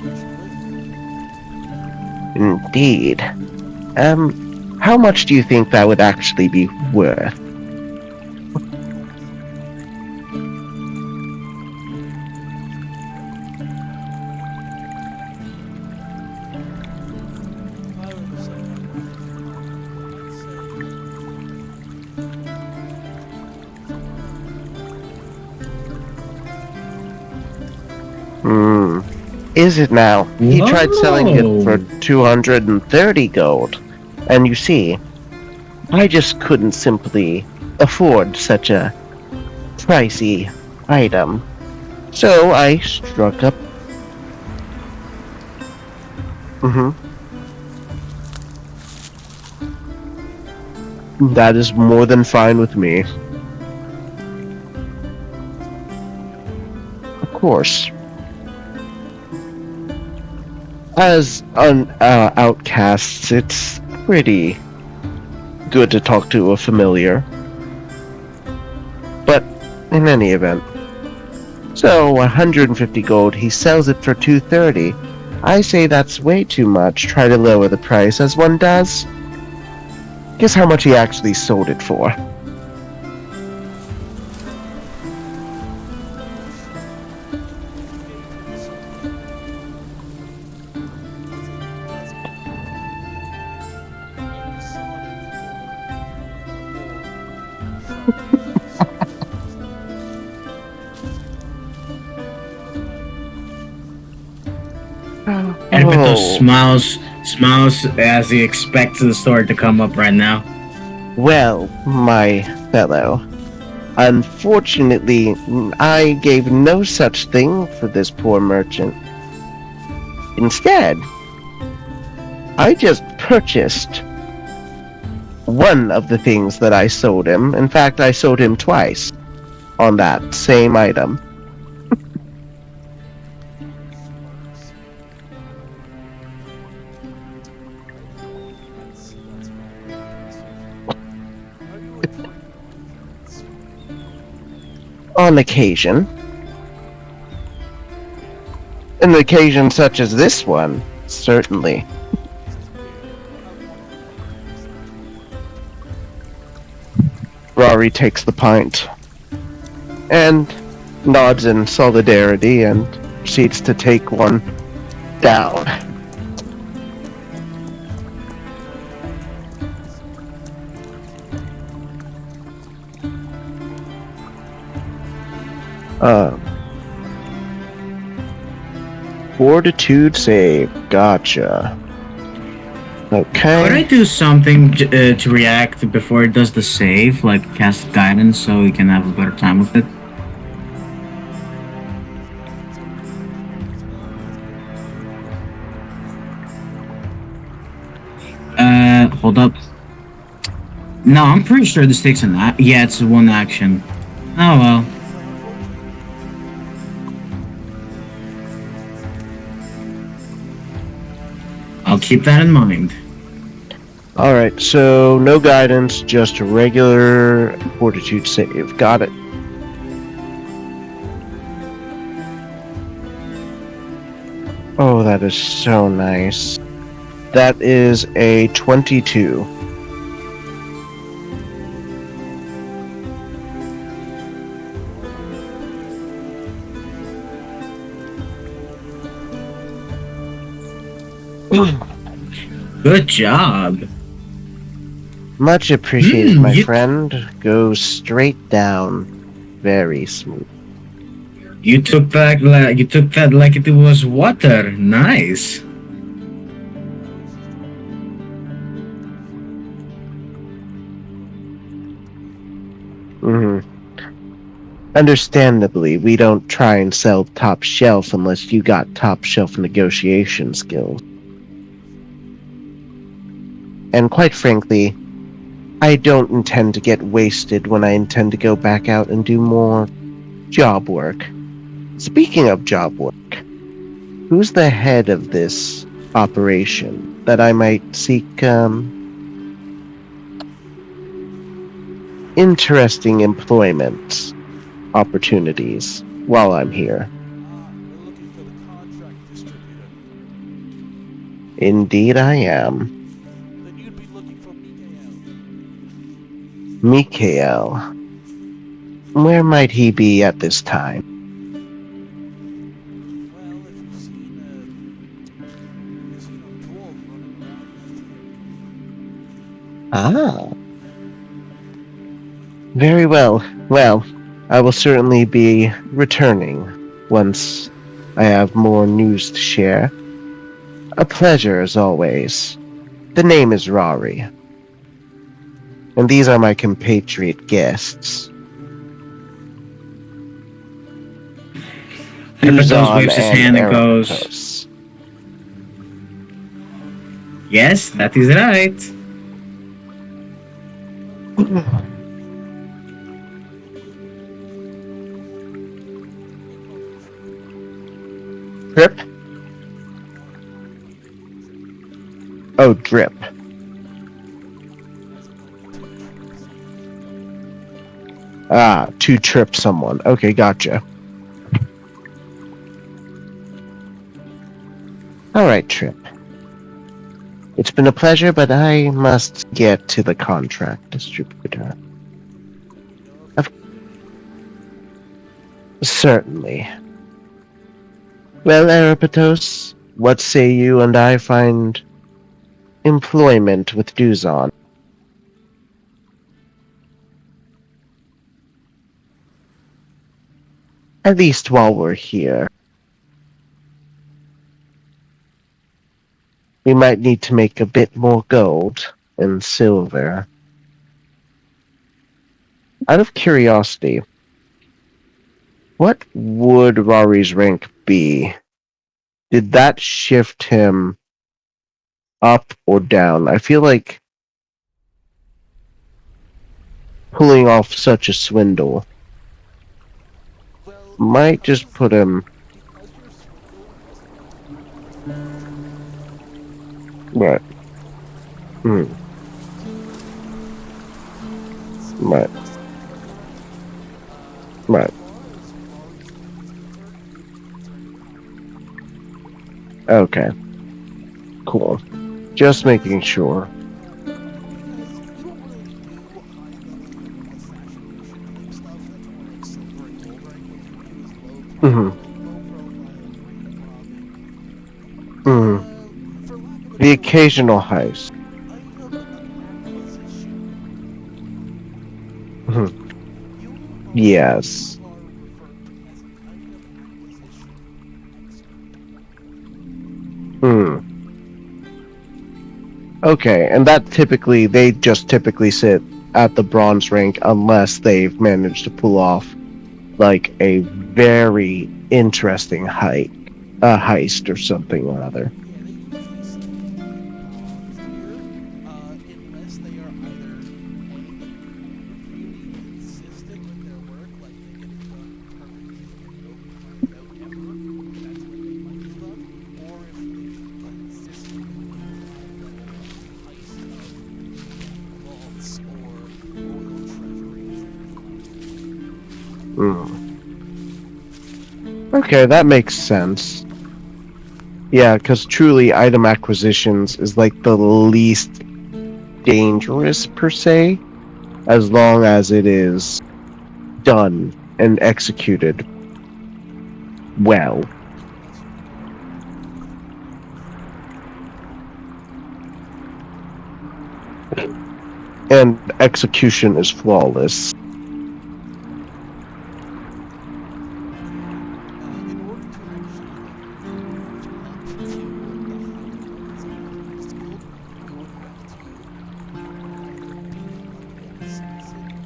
Yes, how much will it be? Indeed. How much do you think that would actually be worth? If I were to say how much, I'd say somewhere around 200 gold. Hmm. Is it now? He tried selling it for Whoa! 230 gold. And you see, I just couldn't simply afford such a pricey item. So I struck up. Hmm. That is more than fine with me. Of course. As outcasts, it's pretty good to talk to a familiar. But in any event, so 150 gold, he sells it for 230. I say that's way too much. Try to lower the price as one does. Guess how much he actually sold it for? If you gave him a certain amount of, let's say, plasma gold, and you sawed it for 5 silver, would that be alright? Erpetos Oh, smiles as he expects the story to come up right now. Well, my fellow, unfortunately, I gave no such thing for this poor merchant. Instead, I just purchased one of the things that I sold him. In fact, I sold him twice on that same item. Smirks. That's very impressive. Are you a trader by chance? On occasion. Very well. An occasion such as this one, certainly. Very well. How can I help you this afternoon? Rari takes the pint and nods in solidarity and proceeds to take one down. Very impressive. Uh, Fortitude save. Gotcha. Could I Okay. do something to react before it does the save, like cast guidance, so we can have a better time with it? Use guidance on it. As well as Hold up. No, I'm pretty sure this takes an yeah, it's one action. Oh well. I'll keep that in mind. Alright, so no guidance, just a regular fortitude save. Got it. Oh, that is so nice. That is a 22. Good job. Much appreciated, my You friend. Goes straight down. Very smooth. you took that like it was water. Nice. Hmm. Understandably, we don't try and sell top shelf unless you got top shelf negotiation skills. And quite frankly, I don't intend to get wasted when I intend to go back out and do more job work. Speaking of job work, who's the head of this operation that I might seek interesting employment opportunities while I'm here? you're looking for the contract distributor. Indeed I am. Then you'd be looking for Mikael. Mikael. Where might he be at this time? Well, if you've seen a dwarf running around Ah. Very well. Well, I will certainly be returning once I have more news to share. A pleasure as always. The name is Rari. And these are my compatriot guests. Erpetos Uzan waves his and hand and goes, Erpetos. "Yes, that is right." Drip? Oh, drip. Ah, to trip someone. Okay, gotcha. Alright, Trip. It's been a pleasure, but I must get to the contract distributor. Certainly. Well, Erpetos, what say you and I find employment with Duzon? At least while we're here. We might need to make a bit more gold and silver. Out of curiosity, what would Rari's rank be? Did that shift him up or down? I feel like pulling off such a swindle Well, might just put him because your swindle wasn't like right. Mm, it's right. the second rank. Right. As far as Rari's rank is concerned, it would be considered Okay. Cool. Just making sure. because you don't really do high level assassination type stuff. That's more like silver and gold rank. What you do is Hmm. low profile grave robbing. Hmm. For lack of a The better word, occasional heist. item acquisition. Mhm. You Yes. are referred to as an item acquisition expert. Hmm. Okay, and that typically they just typically sit at the bronze rank unless they've managed to pull off like a very interesting heist or something or other. Yeah, they usually stay in bronze tier, unless they are either really consistent with their work, like they get it done perfectly and nobody finds out ever. That's when they might move up, or if they've consistently made high level heist of vaults or royal treasuries and the like. Hmm. Okay, that makes sense. Yeah, because truly item acquisitions is like the least dangerous per se, as long as it is done and executed well. Unless you're doing And execution is flawless. in order to actually like move up to the higher levels of the heist guild, you would have to either be like a citizen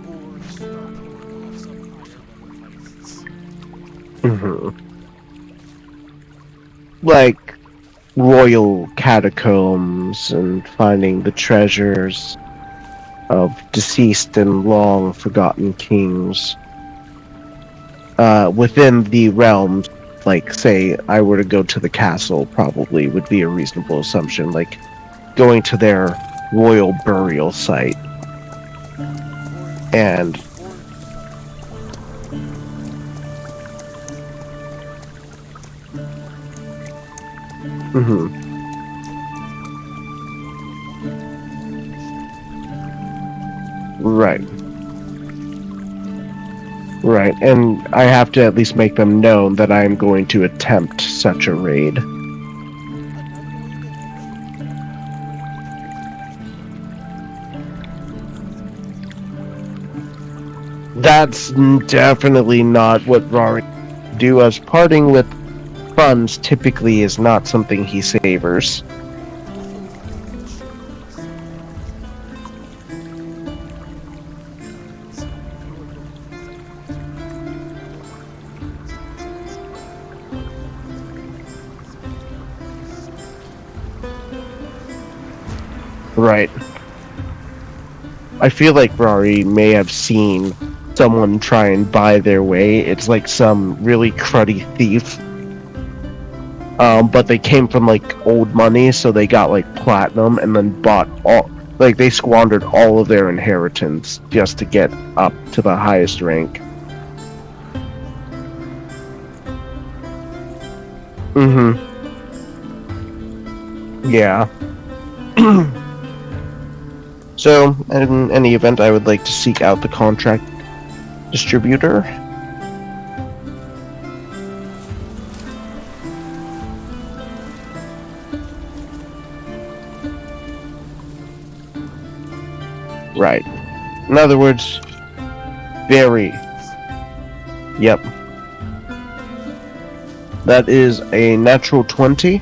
or start pulling off some higher level heists. Hmm. Like royal catacombs and finding the treasures of deceased and long forgotten kings within the realms. Like, say, I were to go to the castle, probably would be a reasonable assumption. Like, going to their royal burial site Or if you and or if you come to the castle mhm, right, right, and I have to at least make them known that I am going to attempt such a raid. another way to actually raid the treasures is to That's definitely not what Rari do, as parting with funds typically is not something he savors. it's also very cheap to sell funds because if you are going to be selling funds, you're not going to be pulling out the expenses of executing the heist. Right. I feel like Rari may have seen someone try and buy their way. It's like some really cruddy thief. But they came from like old money, so they got like platinum and then bought all like they squandered all of their inheritance just to get up to the highest rank. Mm-hmm. Yeah. So, in any event, I would like to seek out the contract distributor. Right. In other words, very. Yep. That is a natural 20.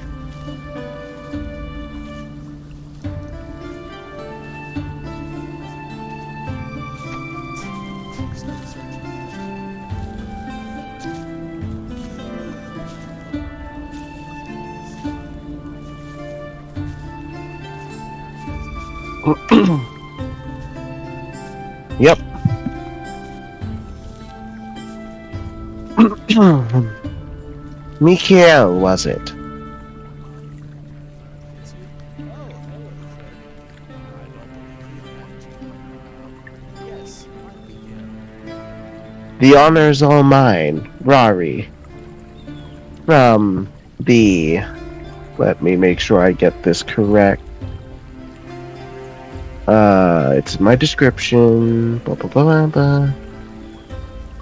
start searching Yep. Mikael, was it? It's you? Oh, hello, friend. I don't believe we have met. Yes, I'm Miguel. The honor's all mine, Rari, from the. Let me make sure I get this correct. It's my description. Blah, blah, blah, blah, blah.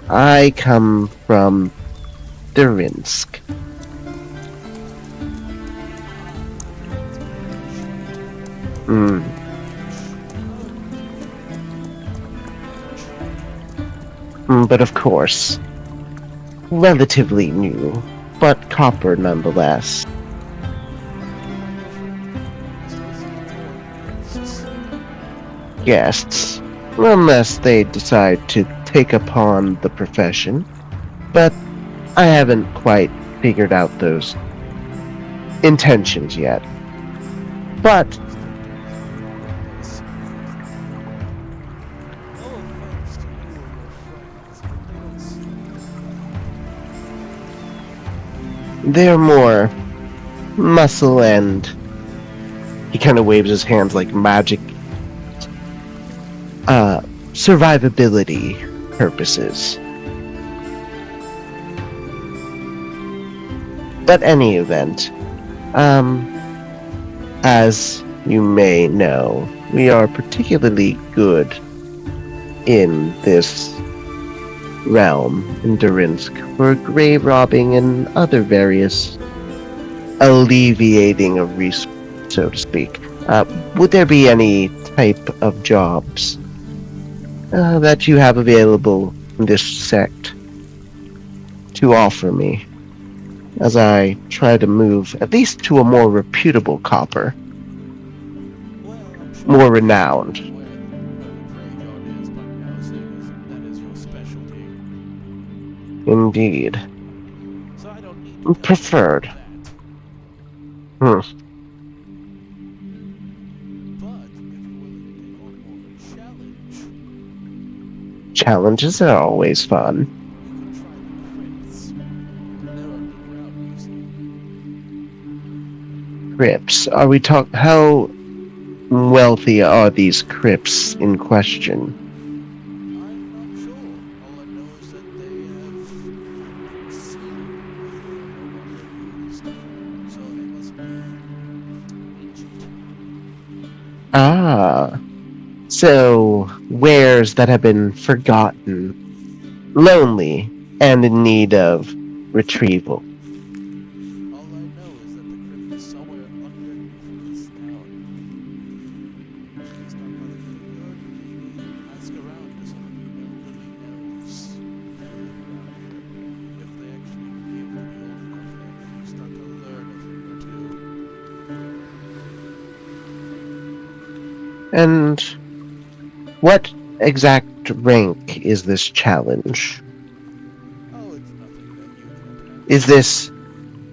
I come from Durinsk. That's very Russian. Mm, but of course, relatively new, but copper nonetheless. Guests, unless they decide to take upon the profession. But I haven't quite figured out those intentions yet. But No offense to you or your friends, but they don't seem they're more muscle and he kind of waves his hands like magic survivability purposes. But any event, as you may know, we are particularly good in this realm in Durinsk for grave robbing and other various alleviating of resources, so to speak. Would there be any type of jobs that you have available in this sect to offer me as I try to move at least to a more reputable copper, well, I'm sure more you're renowned? aware where the graveyard is by now, seeing as that is your specialty. Indeed. So I don't need to tell you about Preferred. that. Hmm. But if you're willing to take on more of a challenge, Challenges are always fun. you could try the crypts. They're underground, you see. Crypts. Are we talk? How wealthy are these crypts in question? I'm not sure. All I know is that they have been sealed and are no longer used. So they must be ancient. Ah, so wares that have been forgotten, lonely, and in need of retrieval. All I know is that the crypt is somewhere underneath this town. Maybe stop by the graveyard, maybe ask around to some of the elderly elves who live around here. If they actually appear to be old enough, maybe you start to learn a thing or two. And what exact rank is this challenge? Oh, it's nothing that you can't handle. Is this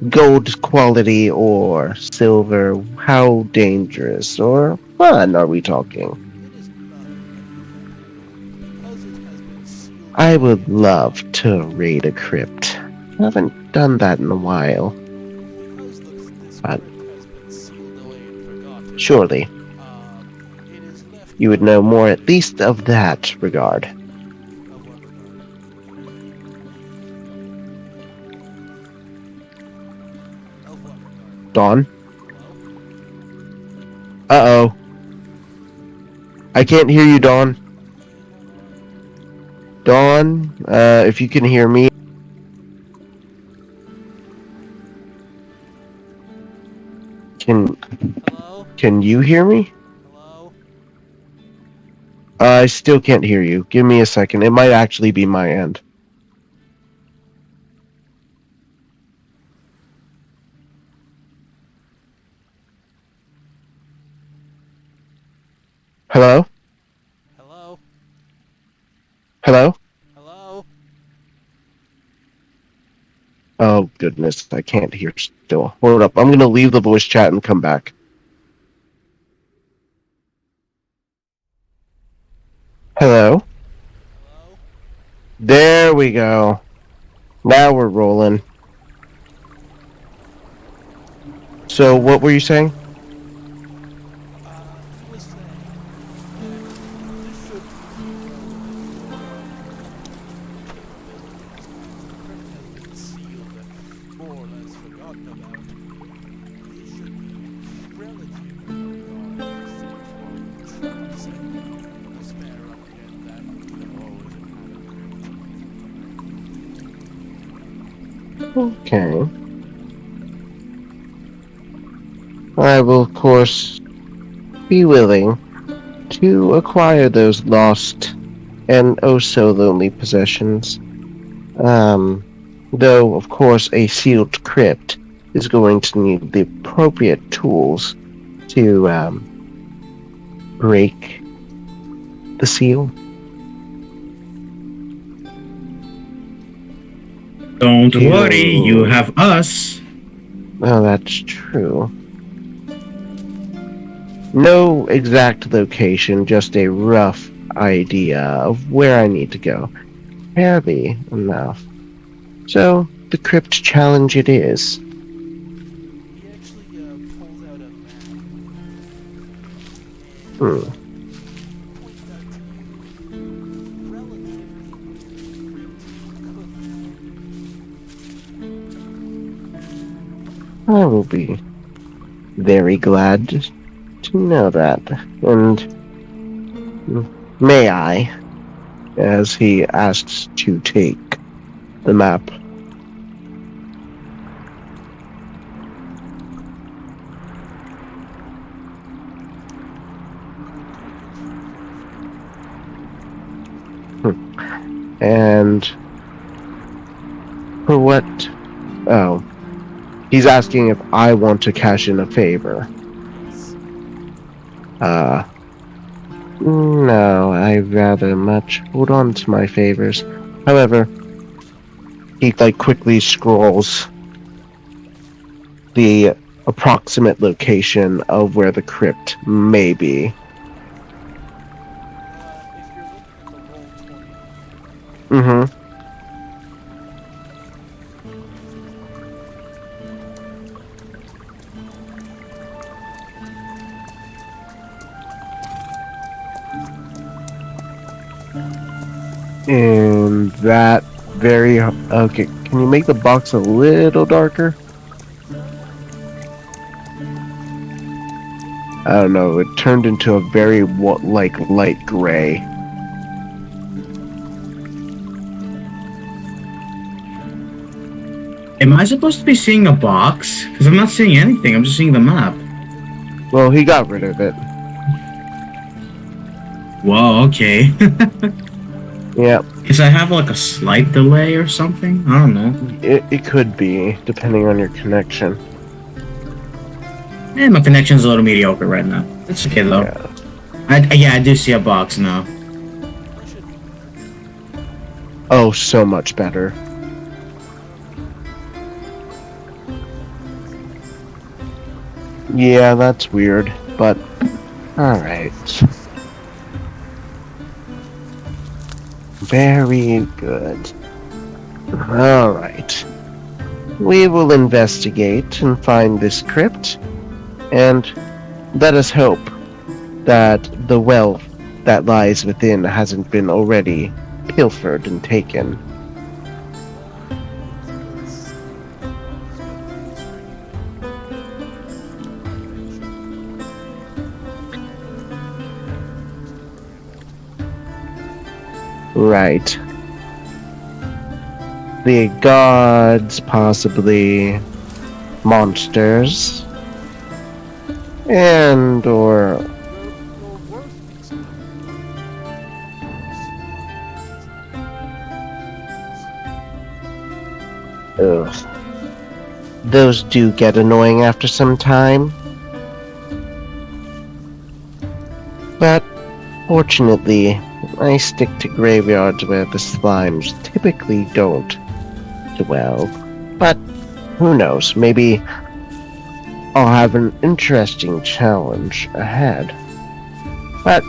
gold quality or silver? How dangerous or fun are we talking? It is nothing that you can't handle. Because it has been sealed I away would and love forgotten. to raid a crypt. I haven't done that in a while, Because this but crypt has been sealed away and forgotten, surely it is left you would know more at unguarded. least of that regard. Of what regard? Of what regard? Dawn? Hello? Uh-oh. I can't hear you, Dawn. Hey, hold on. Dawn, if you can hear me, can Hello? can you hear me? Hello? I still can't hear you. Give me a second. It might actually be my end. Hello? Hello? Hello? Oh goodness, I can't hear still. Hold up, I'm gonna leave the voice chat and come back. Hello? Hello? There we go. Now we're rolling. So what were you saying? He was saying that this should be well within your capabilities as the crypt has been sealed and more or less forgotten about. It should be relatively unguarded for fourth-wall traps and a spare undead that could always inhabit a crypt. Okay. I will of course be willing to acquire those lost and oh so lonely possessions. Though of course a sealed crypt is going to need the appropriate tools to break the seal. Don't worry, you You... have us. Oh, that's true. No exact location, just a rough idea of where I need to go. Fairly enough. So, the crypt challenge it is. He actually pulls out a map and Hmm. points out to you relatively where the crypt could be. I will be very glad to know that. And may I, as he asks to take the map. You can take it for free. And for what? Oh, he's asking if I want to cash in a favor. Yes. Uh, no, I rather much hold on to my favors. However, he quickly scrolls the approximate location of where the crypt may be. If you're looking at the roll 20, Mm-hmm. And that very okay. Can you make the box a little darker? I don't know. It turned into a very light gray. Am I supposed to be seeing a box? Because I'm not seeing anything. I'm just seeing the map. Well, he got rid of it. Whoa, okay. Yep, Guess I have like a slight delay or something? I don't know. it could be depending on your connection. My connection's a little mediocre right now. It's okay though. Yeah. Yeah, I do see a box now. that should be better. Oh, so much better. Yeah, that's weird, but alright. Very good. Alright. We will investigate and find this crypt, and let us hope that the wealth that lies within hasn't been already pilfered and taken. Right. The gods, possibly monsters, and or Your worth ugh, those do get annoying after some time. But fortunately, I stick to graveyards where the slimes typically don't dwell. But who knows? Maybe I'll have an interesting challenge ahead. But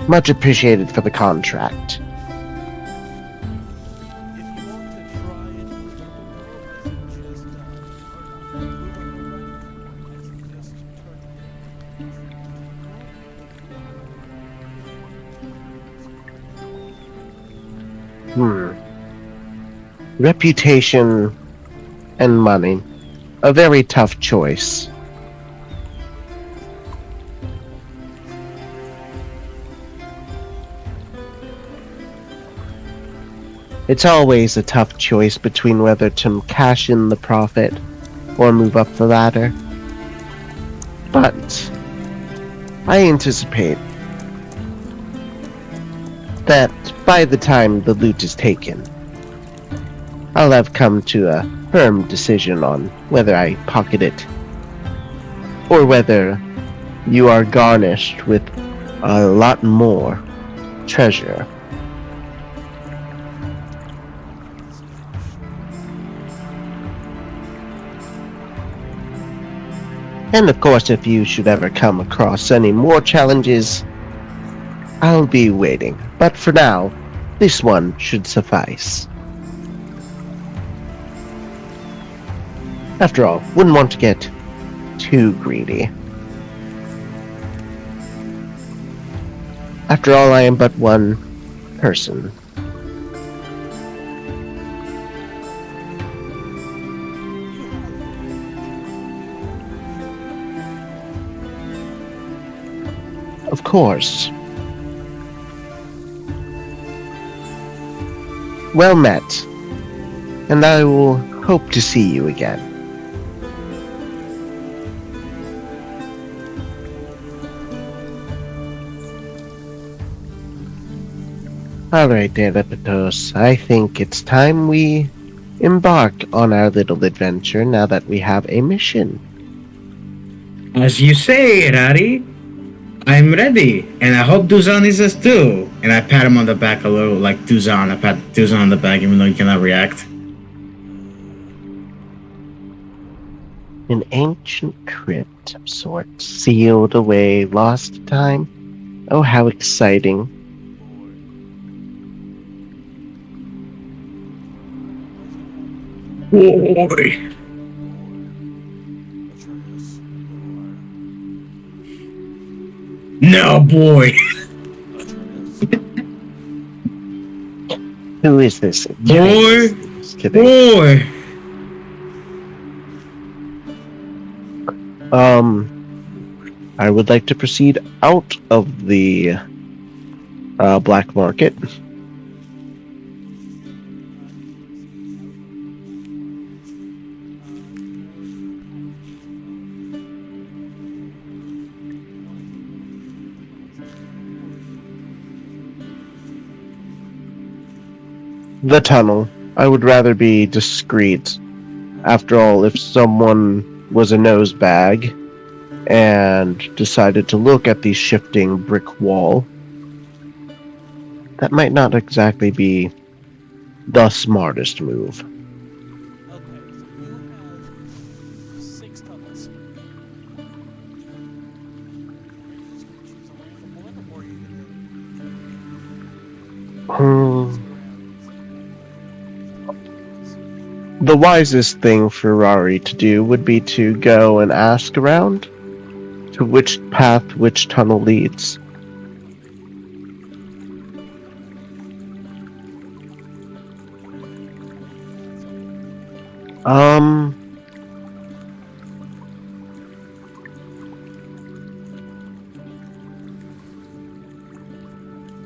much appreciated for the contract. If you want to try and move underworld, I suggest, or move underground, I suggest turning in Hmm. Reputation and money. A very tough choice. It's always a tough choice between whether to cash in the profit or move up the ladder. But I anticipate that by the time the loot is taken, I'll have come to a firm decision on whether I pocket it or whether you are garnished with a lot more treasure. And of course, if you should ever come across any more challenges, I'll be waiting. But for now, this one should suffice. After all, wouldn't want to get too greedy. After all, I am but one person. Of course. Well met, and I will hope to see you again. Alright, Erpetos, I think it's time we embark on our little adventure now that we have a mission. As you say, Rari, I'm ready, and I hope Duzan is as too. And I pat him on the back a little, like Duzan. I pat Duzan on the back, even though he cannot react. An ancient crypt of sorts, sealed away, lost to time. Oh, how exciting. Boy. No, boy. Who is this? Boy. Just kidding. Boy. I would like to proceed out of the black market. The tunnel. I would rather be discreet. After all, if someone was a nosebag and decided to look at the shifting brick wall, that might not exactly be the smartest move. Okay, so you have 6 tunnels. Are you just going to choose a random one, or are you going to The wisest thing for Rari to do would be to go and ask around to which path which tunnel leads.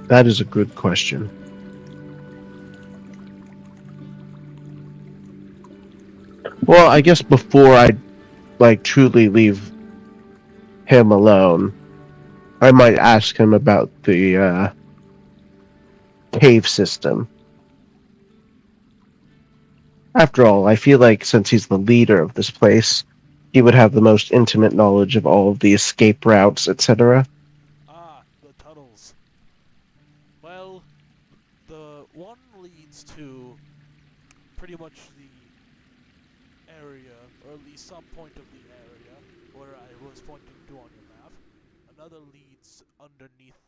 That is a good question. Well, I guess before I truly leave him alone, I might ask him about the cave system. After all, I feel like since he's the leader of this place, he would have the most intimate knowledge of all of the escape routes, etc. the tunnels. Well, the one leads to pretty much the area, or at least some point of the area where I was pointing to on your map. Another leads underneath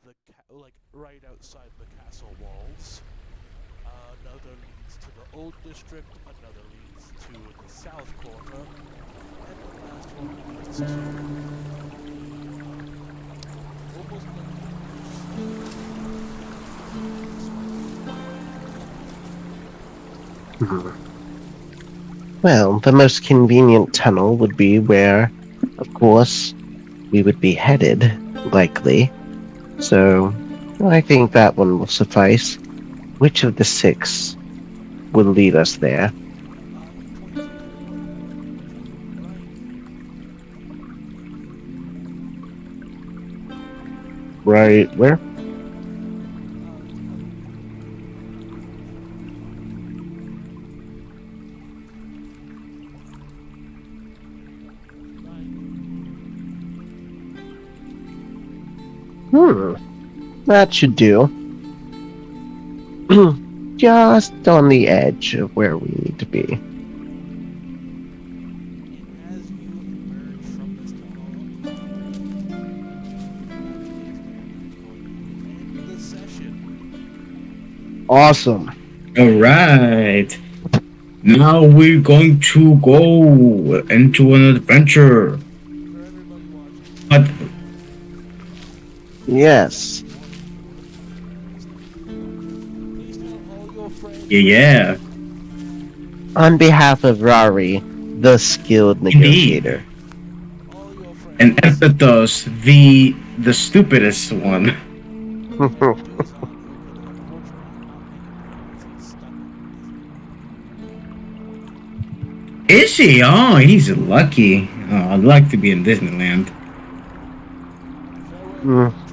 like right outside the castle walls. Another leads to the old district. Another leads to the south corner, and the last one leads to almost like Mhm. Well, the most convenient tunnel would be where, of course, we would be headed, likely. So, I think that one will suffice. Which of the six will lead us there? he points to the right. Right where? Tunnel right. Hmm, that should do. Just on the edge of where we need to be. And as you emerge from this tunnel, that is where we are going to end the session. Awesome. Alright. Now we're going to go into an adventure. For everybody watching, please But do Yes. please tell all your friends yeah, yeah, On behalf of Rari, the skilled indeed. negotiator. all your And friends. Erpetos, the stupidest one. Erpetos, who could unfortunately not make it there as he's stuck on Is he? Oh, he's lucky. Oh, I'd like to be in Disneyland. Disneyland. Farewell, Hmm. young